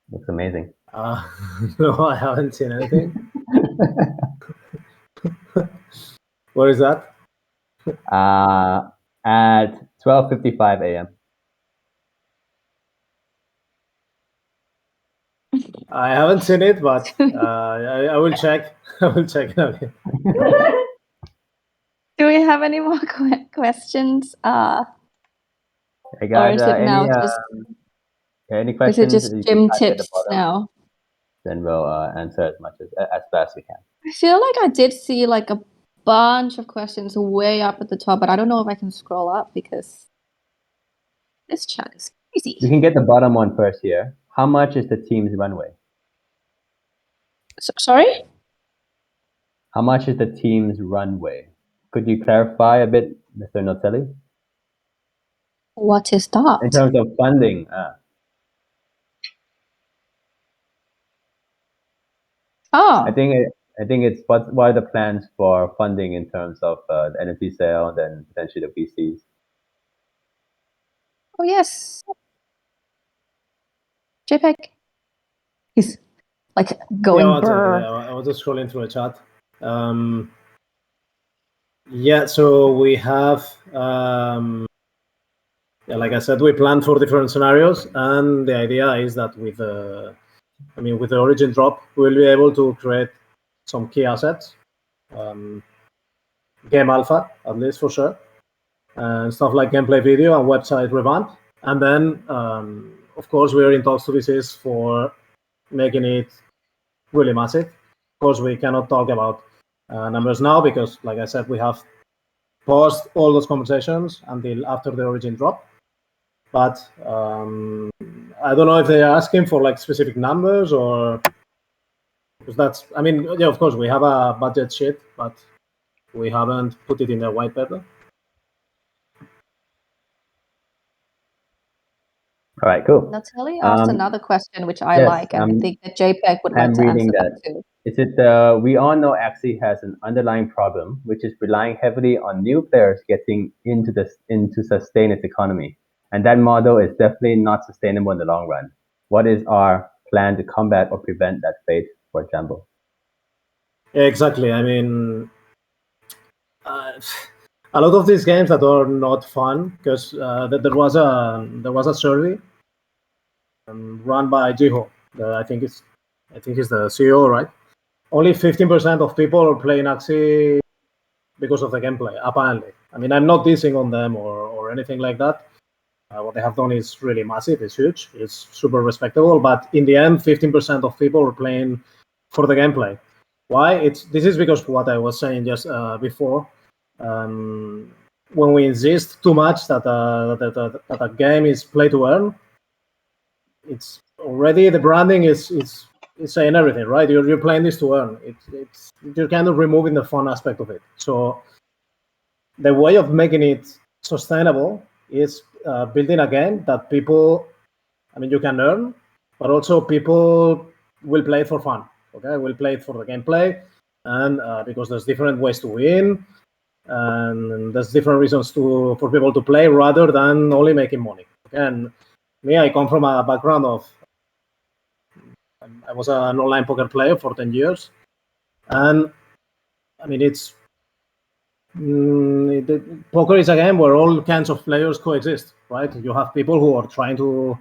Looks amazing. No, I haven't seen anything. What is that? At 12:55 a.m. I haven't seen it, but I will check. I will check it again. Do we have any more questions? I got or is it now any questions? Is it just gym tips now? Then we'll answer as fast as we can. I feel like I did see like a bunch of questions way up at the top, but I don't know if I can scroll up because this chat is crazy. You can get the bottom one first here. How much is the team's runway? Sorry? How much is the team's runway? Could you clarify a bit, Mr. Notelli? What is that? In terms of funding. I think it's what are the plans for funding in terms of the NFT sale, then potentially the VCs. Oh yes, JPEG. He's like going. I was just scrolling through a chat. Yeah, so we have. Like I said, we plan for different scenarios, and the idea is that with the Origin drop, we'll be able to create some key assets, game alpha at least for sure, and stuff like gameplay video and website revamp. And then, of course, we are in talks to VCs for making it really massive. Of course, we cannot talk about numbers now because, like I said, we have paused all those conversations until after the Origin drop. But I don't know if they are asking for like specific numbers or because that's. I mean, yeah, of course, we have a budget sheet, but we haven't put it in the white paper. All right, cool. Natalie asked another question, which I like, and I think that JPEG would like to answer that too. Is it we all know Axie has an underlying problem, which is relying heavily on new players getting into sustain its economy, and that model is definitely not sustainable in the long run. What is our plan to combat or prevent that fate for Jambo? Yeah, exactly. I mean, a lot of these games that are not fun because there was a survey run by Jiho. I think he's the CEO, right? Only 15% of people are playing Axie because of the gameplay, apparently. I mean, I'm not dissing on them or anything like that. What they have done is really massive. It's huge. It's super respectable. But in the end, 15% of people are playing for the gameplay. Why? This is because what I was saying just before. When we insist too much that a game is play to earn, it's already the branding is saying everything, right? You're playing this to earn. It's you're kind of removing the fun aspect of it. So the way of making it sustainable is building a game that people, I mean, you can earn, but also people will play it for fun. Okay, will play it for the gameplay, and because there's different ways to win, and there's different reasons for people to play rather than only making money. Okay? And me, I come from a background of, I was an online poker player for 10 years, and I mean, poker is a game where all kinds of players coexist, right? You have people who are trying to,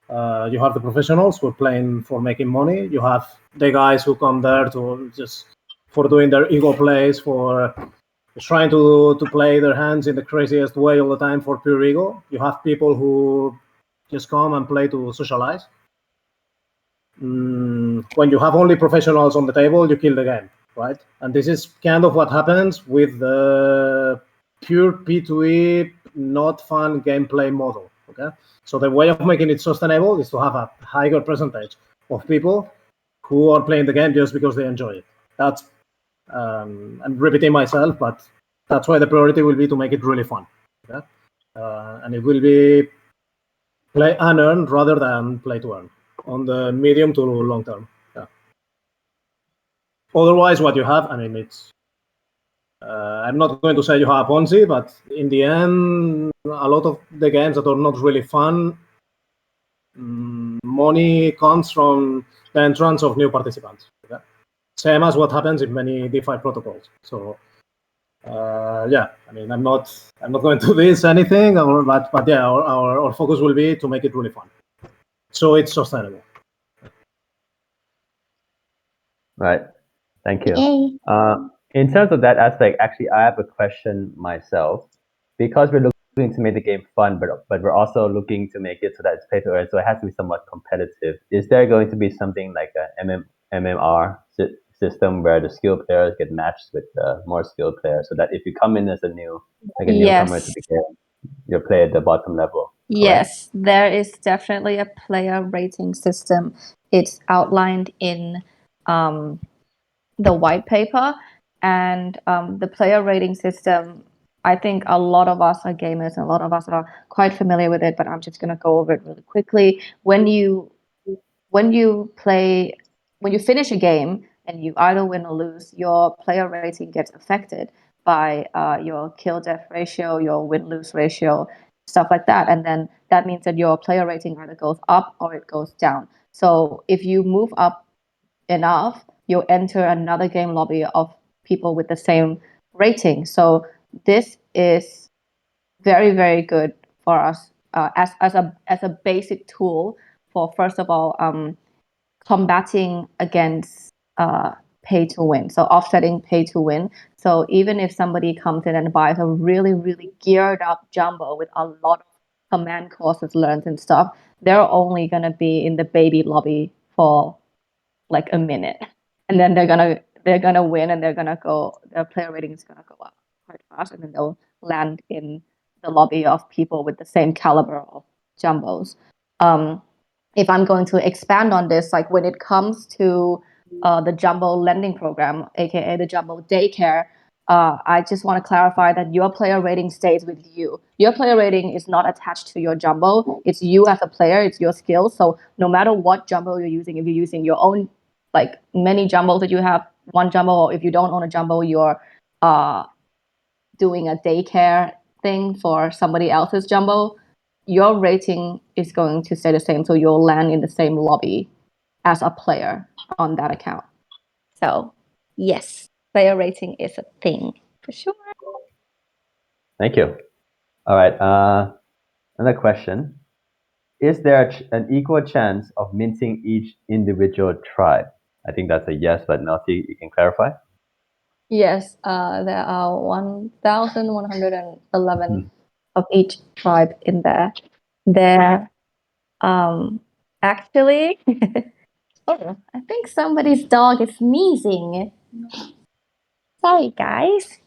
you have the professionals who are playing for making money. You have the guys who come there to just for doing their ego plays, for trying to play their hands in the craziest way all the time for pure ego. You have people who just come and play to socialize. When you have only professionals on the table, you kill the game, right? And this is kind of what happens with the pure P2E, not fun gameplay model. Okay, so the way of making it sustainable is to have a higher percentage of people who are playing the game just because they enjoy it. That's I'm repeating myself, but that's why the priority will be to make it really fun. Okay? And it will be play and earn rather than play to earn on the medium to long term. Yeah. Otherwise, what you have, I mean, it's. I'm not going to say you have Ponzi, but in the end, a lot of the games that are not really fun, money comes from the entrance of new participants. Okay? Same as what happens in many DeFi protocols. So, yeah, I mean, I'm not going to list anything, but yeah, our focus will be to make it really fun, so it's sustainable. Right. Thank you. Yay. In terms of that aspect, actually, I have a question myself. Because we're looking to make the game fun, but we're also looking to make it so that it's pay to earn, so it has to be somewhat competitive. Is there going to be something like a MMR system where the skilled players get matched with the more skilled players, so that if you come in as a newcomer to the game, you'll play at the bottom level? Yes, there is definitely a player rating system. It's outlined in the white paper, and the player rating system, I think a lot of us are gamers and a lot of us are quite familiar with it, but I'm just going to go over it really quickly. When you finish a game and you either win or lose, your player rating gets affected by your kill death ratio, your win-lose ratio, stuff like that. And then that means that your player rating either goes up or it goes down. So if you move up enough, you'll enter another game lobby of people with the same rating. So this is very, very good for us as a basic tool for, first of all, combating against pay to win. So offsetting pay to win. So even if somebody comes in and buys a really, really geared up Jambo with a lot of command courses learned and stuff, they're only going to be in the baby lobby for like a minute, and then they're gonna win, and their player rating is gonna go up quite fast, and then they'll land in the lobby of people with the same caliber of Jambos. If I'm going to expand on this, like when it comes to the Jambo lending program, aka the Jambo daycare, I just want to clarify that your player rating stays with you. Your player rating is not attached to your Jambo. It's you as a player. It's your skills. So no matter what Jambo you're using, if you're using your own, like many Jambos that you have, one Jambo, or if you don't own a Jambo, you're doing a daycare thing for somebody else's Jambo, your rating is going to stay the same. So you'll land in the same lobby as a player on that account. So yes, player rating is a thing for sure. Thank you. All right. Another question. Is there an equal chance of minting each individual tribe? I think that's a yes, but Melty, you can clarify? Yes, there are 1,111 of each tribe in there. There, actually, oh, I think somebody's dog is sneezing. Sorry, guys.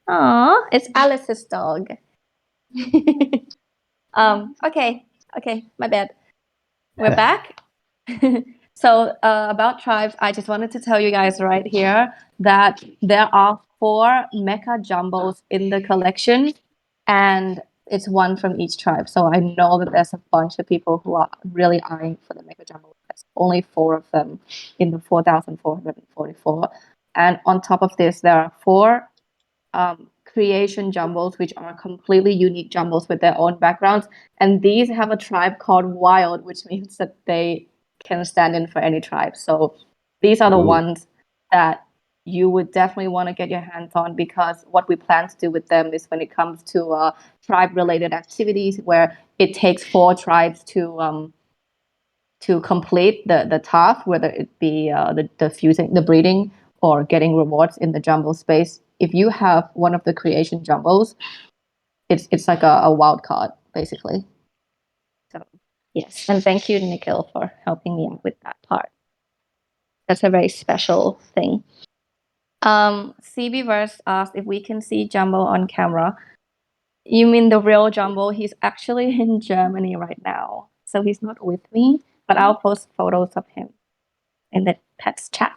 Aw, it's Alice's dog. Okay, my bad. We're back. So about tribes, I just wanted to tell you guys right here that there are 4 mecha Jambos in the collection, and it's one from each tribe. So I know that there's a bunch of people who are really eyeing for the Mega Jumbo. There's only 4 of them in the 4,444. And on top of this, there are 4 creation jumbos, which are completely unique jumbos with their own backgrounds. And these have a tribe called Wild, which means that they can stand in for any tribe. So these are the ones that you would definitely want to get your hands on, because what we plan to do with them is when it comes to tribe-related activities where it takes 4 tribes to complete the task, whether it be the fusing, the breeding, or getting rewards in the jumbo space. If you have one of the creation jumbos, it's like a wild card, basically. So yes, and thank you, Nikhil, for helping me out with that part. That's a very special thing. CBverse asked if we can see Jumbo on camera. You mean the real Jumbo? He's actually in Germany right now, so he's not with me, but I'll post photos of him in the pets chat.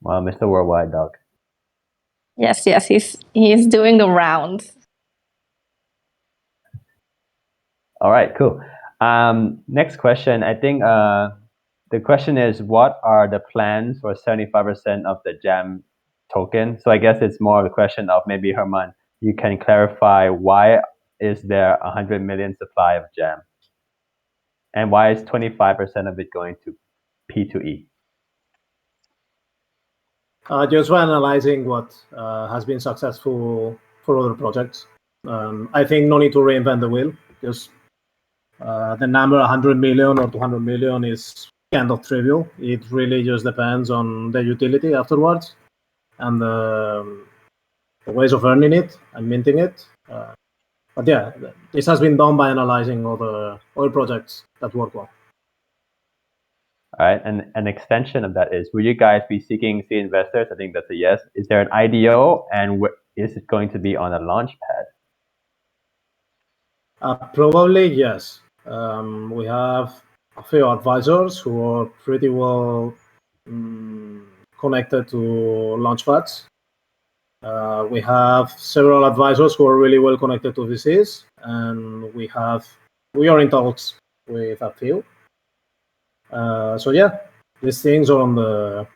Wow, Mr. Worldwide Dog. Yes, he's doing the rounds. All right, cool. Next question. I think the question is, what are the plans for 75% of the Jam token? So I guess it's more of a question of maybe Herman, you can clarify why is there 100 million supply of Jam? And why is 25% of it going to P2E? Just by analyzing what has been successful for other projects. I think no need to reinvent the wheel. Just the number 100 million or 200 million is kind of trivial. It really just depends on the utility afterwards and the ways of earning it and minting it. But yeah, this has been done by analyzing other projects that work well. All right, and an extension of that is, will you guys be seeking seed investors? I think that's a yes. Is there an IDO, and is it going to be on a launch pad? Probably yes. We have a few advisors who are pretty well connected to launchpads. We have several advisors who are really well connected to VCs, and we are in talks with a few. So yeah, these things are on the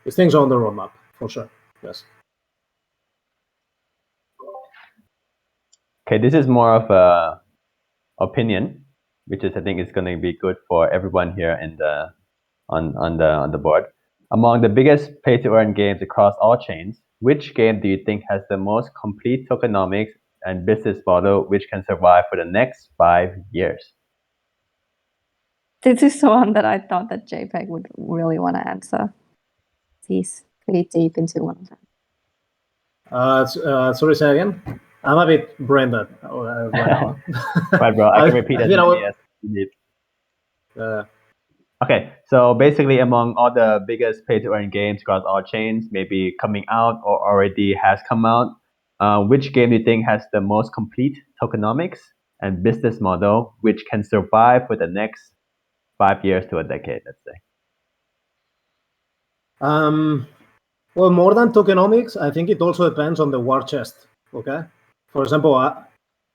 roadmap for sure. Yes. Okay, this is more of a opinion, which is I think is going to be good for everyone here in the on the board. Among the biggest pay-to-earn games across all chains, which game do you think has the most complete tokenomics and business model which can survive for the next 5 years? This is one that I thought that JPEG would really want to answer. He's pretty deep into one of them. Sorry, say again. I'm a bit brain dead right now. Right, bro. I can repeat as many as you need. Okay, so basically among all the biggest pay-to-earn games across all chains, maybe coming out or already has come out, which game do you think has the most complete tokenomics and business model which can survive for the next 5 years to a decade, let's say? Well, more than tokenomics, I think it also depends on the war chest. Okay, for example,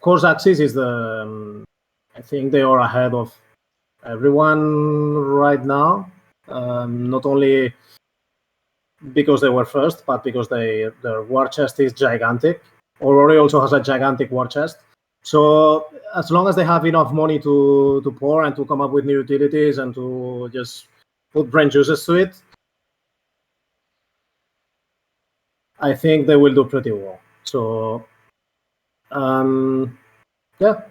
course axis is the I think they are ahead of everyone right now. Not only because they were first, but because their war chest is gigantic. Aurora also has a gigantic war chest. So as long as they have enough money to pour and to come up with new utilities and to just put brain juices to it, I think they will do pretty well. So yeah,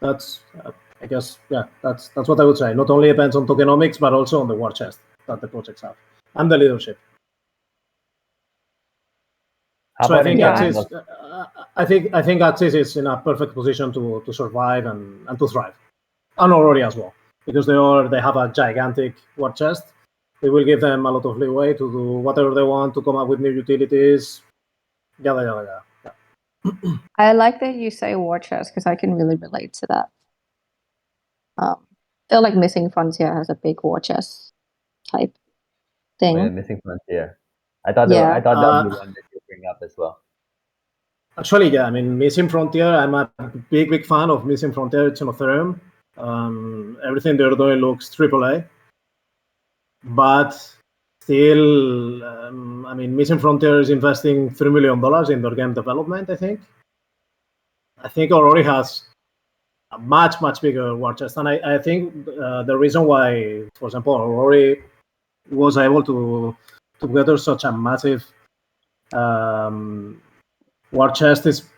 that's I guess that's what I would say. Not only depends on tokenomics, but also on the war chest that the projects have and the leadership. So I think Axis is in a perfect position to survive and to thrive, and Aurora as well, because they have a gigantic war chest. It will give them a lot of leeway to do whatever they want, to come up with new utilities. Yeah. I like that you say war chest because I can really relate to that. I feel like Missing Frontier has a big war chest type thing. Oh, yeah, Missing Frontier. I thought that would be one that you bring up as well. Actually, yeah. I mean, Missing Frontier. I'm a big fan of Missing Frontier. It's on Ethereum. Everything they're doing looks AAA, but still, I mean, Missing Frontier is investing $3 million in their game development. I think Aurora has a much bigger war chest, and I think the reason why, for example, Aurora was able to gather such a massive war chest is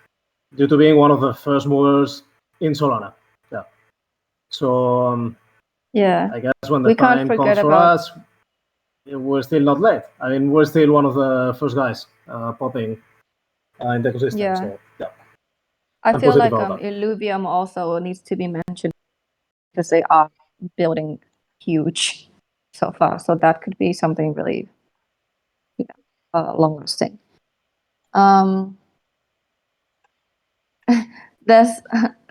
due to being one of the first movers in Solana. Yeah. So Yeah. I guess when the We can't time comes forget for about- us, we're still not late. I mean, we're still one of the first guys popping in the ecosystem. Yeah. So yeah. I I'm feel positive like about that. Illuvium also needs to be mentioned because they are building huge so far. So that could be something really, long lasting.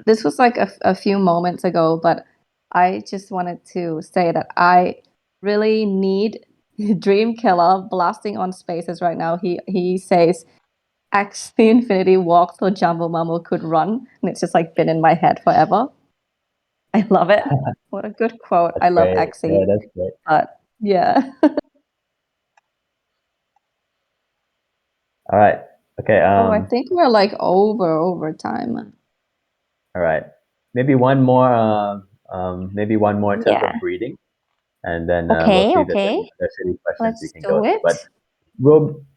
This was like a few moments ago, but I just wanted to say that I really need Dream Killer blasting on spaces right now. He says Axie Infinity walk so Jambo Mambo could run, and it's just like been in my head forever. I love it. What a good quote. I love Great. Axie. Yeah, that's great. But yeah. All right. Okay. Oh, I think we're like over time. All right. Maybe one more. Maybe one more in terms Yeah. of breeding, and then Okay, we'll see if there's okay. any other silly questions we Let's can do go to. it.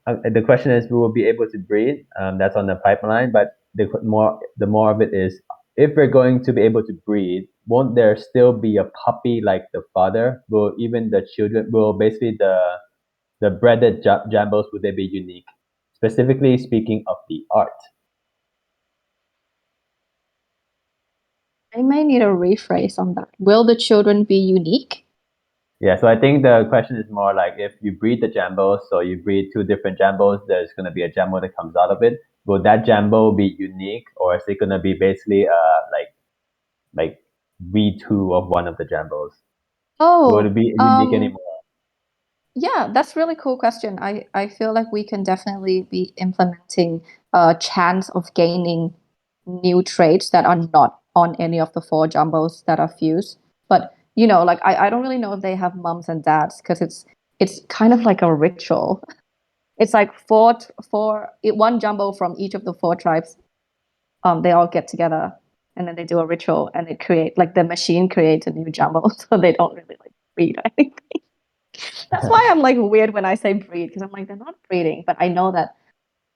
But the question is, we will be able to breed. That's on the pipeline. But the more of it is, if we're going to be able to breed, won't there still be a puppy like the father? Will even the children? Will basically the breaded jambos, would they be unique? Specifically speaking of the art. I may need a rephrase on that. Will the children be unique? Yeah, so I think the question is more like, if you breed the jambos, so you breed two different jambos, there's going to be a jambo that comes out of it. Will that jambo be unique, or is it going to be basically like V2 of one of the jambos? Will it be unique anymore? Yeah, that's a really cool question. I feel like we can definitely be implementing a chance of gaining new traits that are not on any of the 4 jumbos that are fused. But like I don't really know if they have mums and dads, because it's kind of like a ritual. It's like one jumbo from each of the 4 tribes. They all get together and then they do a ritual, and it the machine creates a new jumbo, so they don't really like breed or anything. That's why I'm like weird when I say breed, because I'm like, they're not breeding, but I know that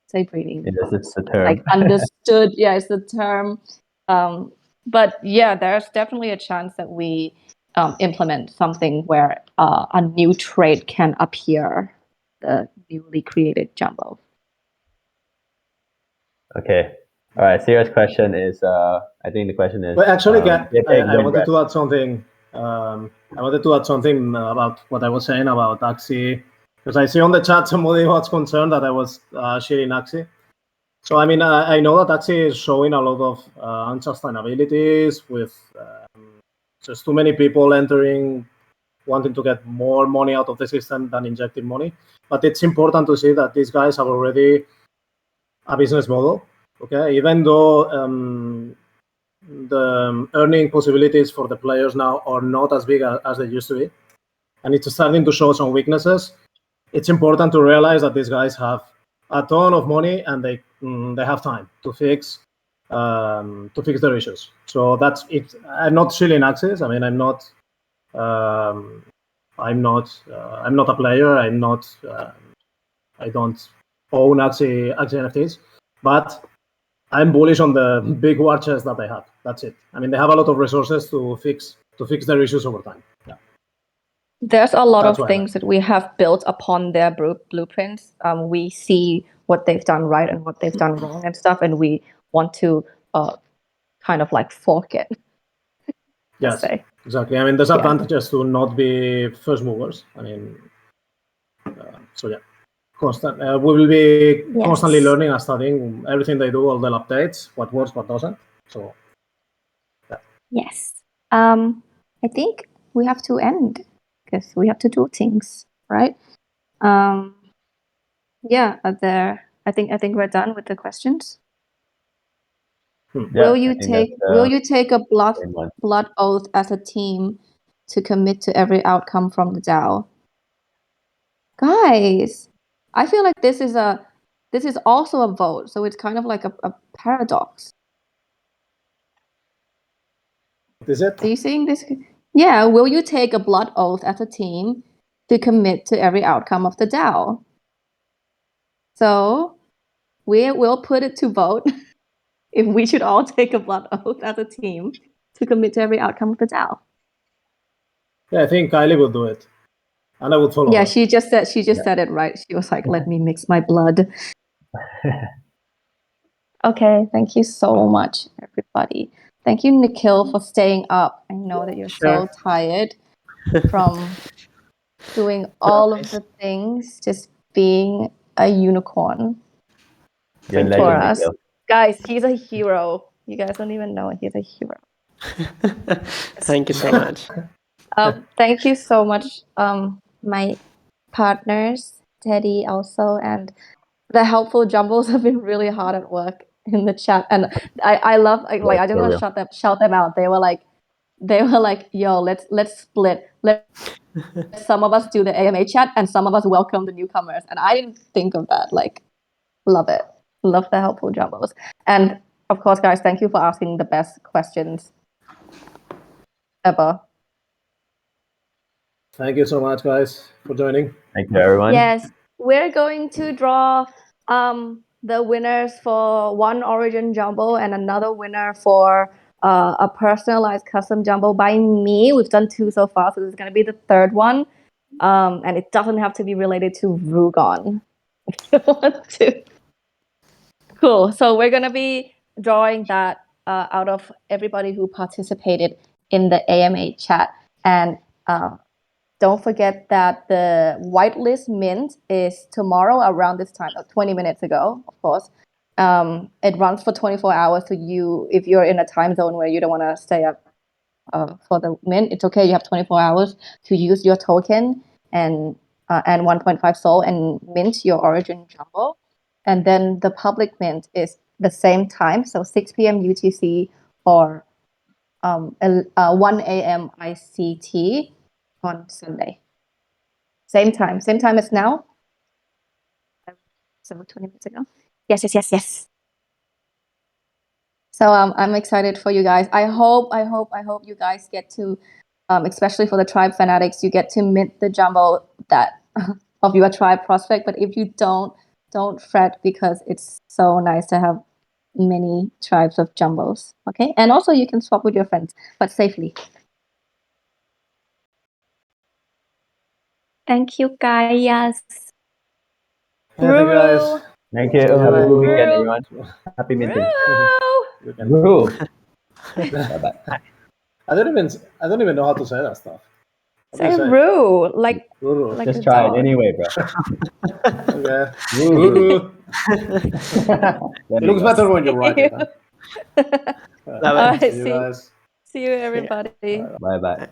say breeding. It's the term. Like understood. Yeah, it's the term. But yeah, there's definitely a chance that we implement something where a new trait can appear, the newly created jumbo. Okay. All right. Serious question is, I think the question is. Well, actually, I wanted to add something. I wanted to add something about what I was saying about Axie, because I see on the chat somebody was concerned that I was sharing Axie. So I mean, I know that Axie is showing a lot of unsustainabilities with just too many people entering, wanting to get more money out of the system than injecting money. But it's important to see that these guys have already a business model. Okay, even though the earning possibilities for the players now are not as big as they used to be, and it's starting to show some weaknesses. It's important to realize that these guys have a ton of money, and they have time to fix their issues. So that's it. I'm not shilling Axis. I mean, I'm not a player. I don't own Axie NFTs, but I'm bullish on the big war chest that they have. That's it. I mean, they have a lot of resources to fix their issues over time. Yeah. There's a lot of things that we have built upon their blueprints. We see what they've done right and what they've done wrong and stuff, and we want to kind of like fork it. Yes, exactly. I mean, there's advantages to not be first movers. I mean, so yeah. We will be constantly learning and studying everything they do, all the updates, what works, what doesn't. So, yeah. Yes. I think we have to end because we have to do things, right? Yeah. I think we're done with the questions. Will you take a same one. blood oath as a team to commit to every outcome from the DAO? Guys, I feel like this is also a vote, so it's kind of like a paradox. Is it? Are you seeing this? Yeah, will you take a blood oath as a team to commit to every outcome of the DAO? So we will put it to vote if we should all take a blood oath as a team to commit to every outcome of the DAO. Yeah, I think Kylie would do it, and I would follow. Yeah, her. she just said it right. She was like, "Let me mix my blood." Okay, thank you so much, everybody. Thank you, Nikhil, for staying up. I know that you're so tired from doing all of the things, just being a unicorn You're a for legend, us. Nikhil. Guys, he's a hero. You guys don't even know he's a hero. Thank you so much. Thank you so much, my partners, Teddy also, and the helpful Jumbles have been really hard at work in the chat, and I love I just want to shout them out. They were like, yo, let's split. Let some of us do the AMA chat, and some of us welcome the newcomers. And I didn't think of that. Like, love it. Love the helpful Jumbles. And of course, guys, thank you for asking the best questions ever. Thank you so much, guys, for joining. Thank you, everyone. Yes, we're going to draw the winners for one Origin Jumbo and another winner for a personalized custom Jumbo by me. We've done 2 so far, so this is going to be the 3rd one. And it doesn't have to be related to Rugon. If you want to. Cool. So we're going to be drawing that out of everybody who participated in the AMA chat. And don't forget that the whitelist mint is tomorrow around this time, 20 minutes ago, of course. It runs for 24 hours. So if you're in a time zone where you don't want to stay up for the mint, it's okay. You have 24 hours to use your token and 1.5 Sol and mint your Origin Jumbo. And then the public mint is the same time, so 6 p.m. UTC or 1 a.m. ICT on Sunday. Same time as now. So 20 minutes ago. Yes. So I'm excited for you guys. I hope you guys get to, especially for the tribe fanatics, you get to mint the Jumbo that of your tribe prospect. But if you don't fret, because it's so nice to have many tribes of Jumbos. Okay, and also you can swap with your friends, but safely. Thank you, guys. Thank you, guys. Thank you. Have a good weekend, everyone. Happy minting. Roo. Bye-bye. I don't even know how to say that stuff. Say Roo, like just try it anyway, bro. Okay. Roo. It looks better when you write it. Huh? All right, See you guys. See you, everybody. Bye-bye.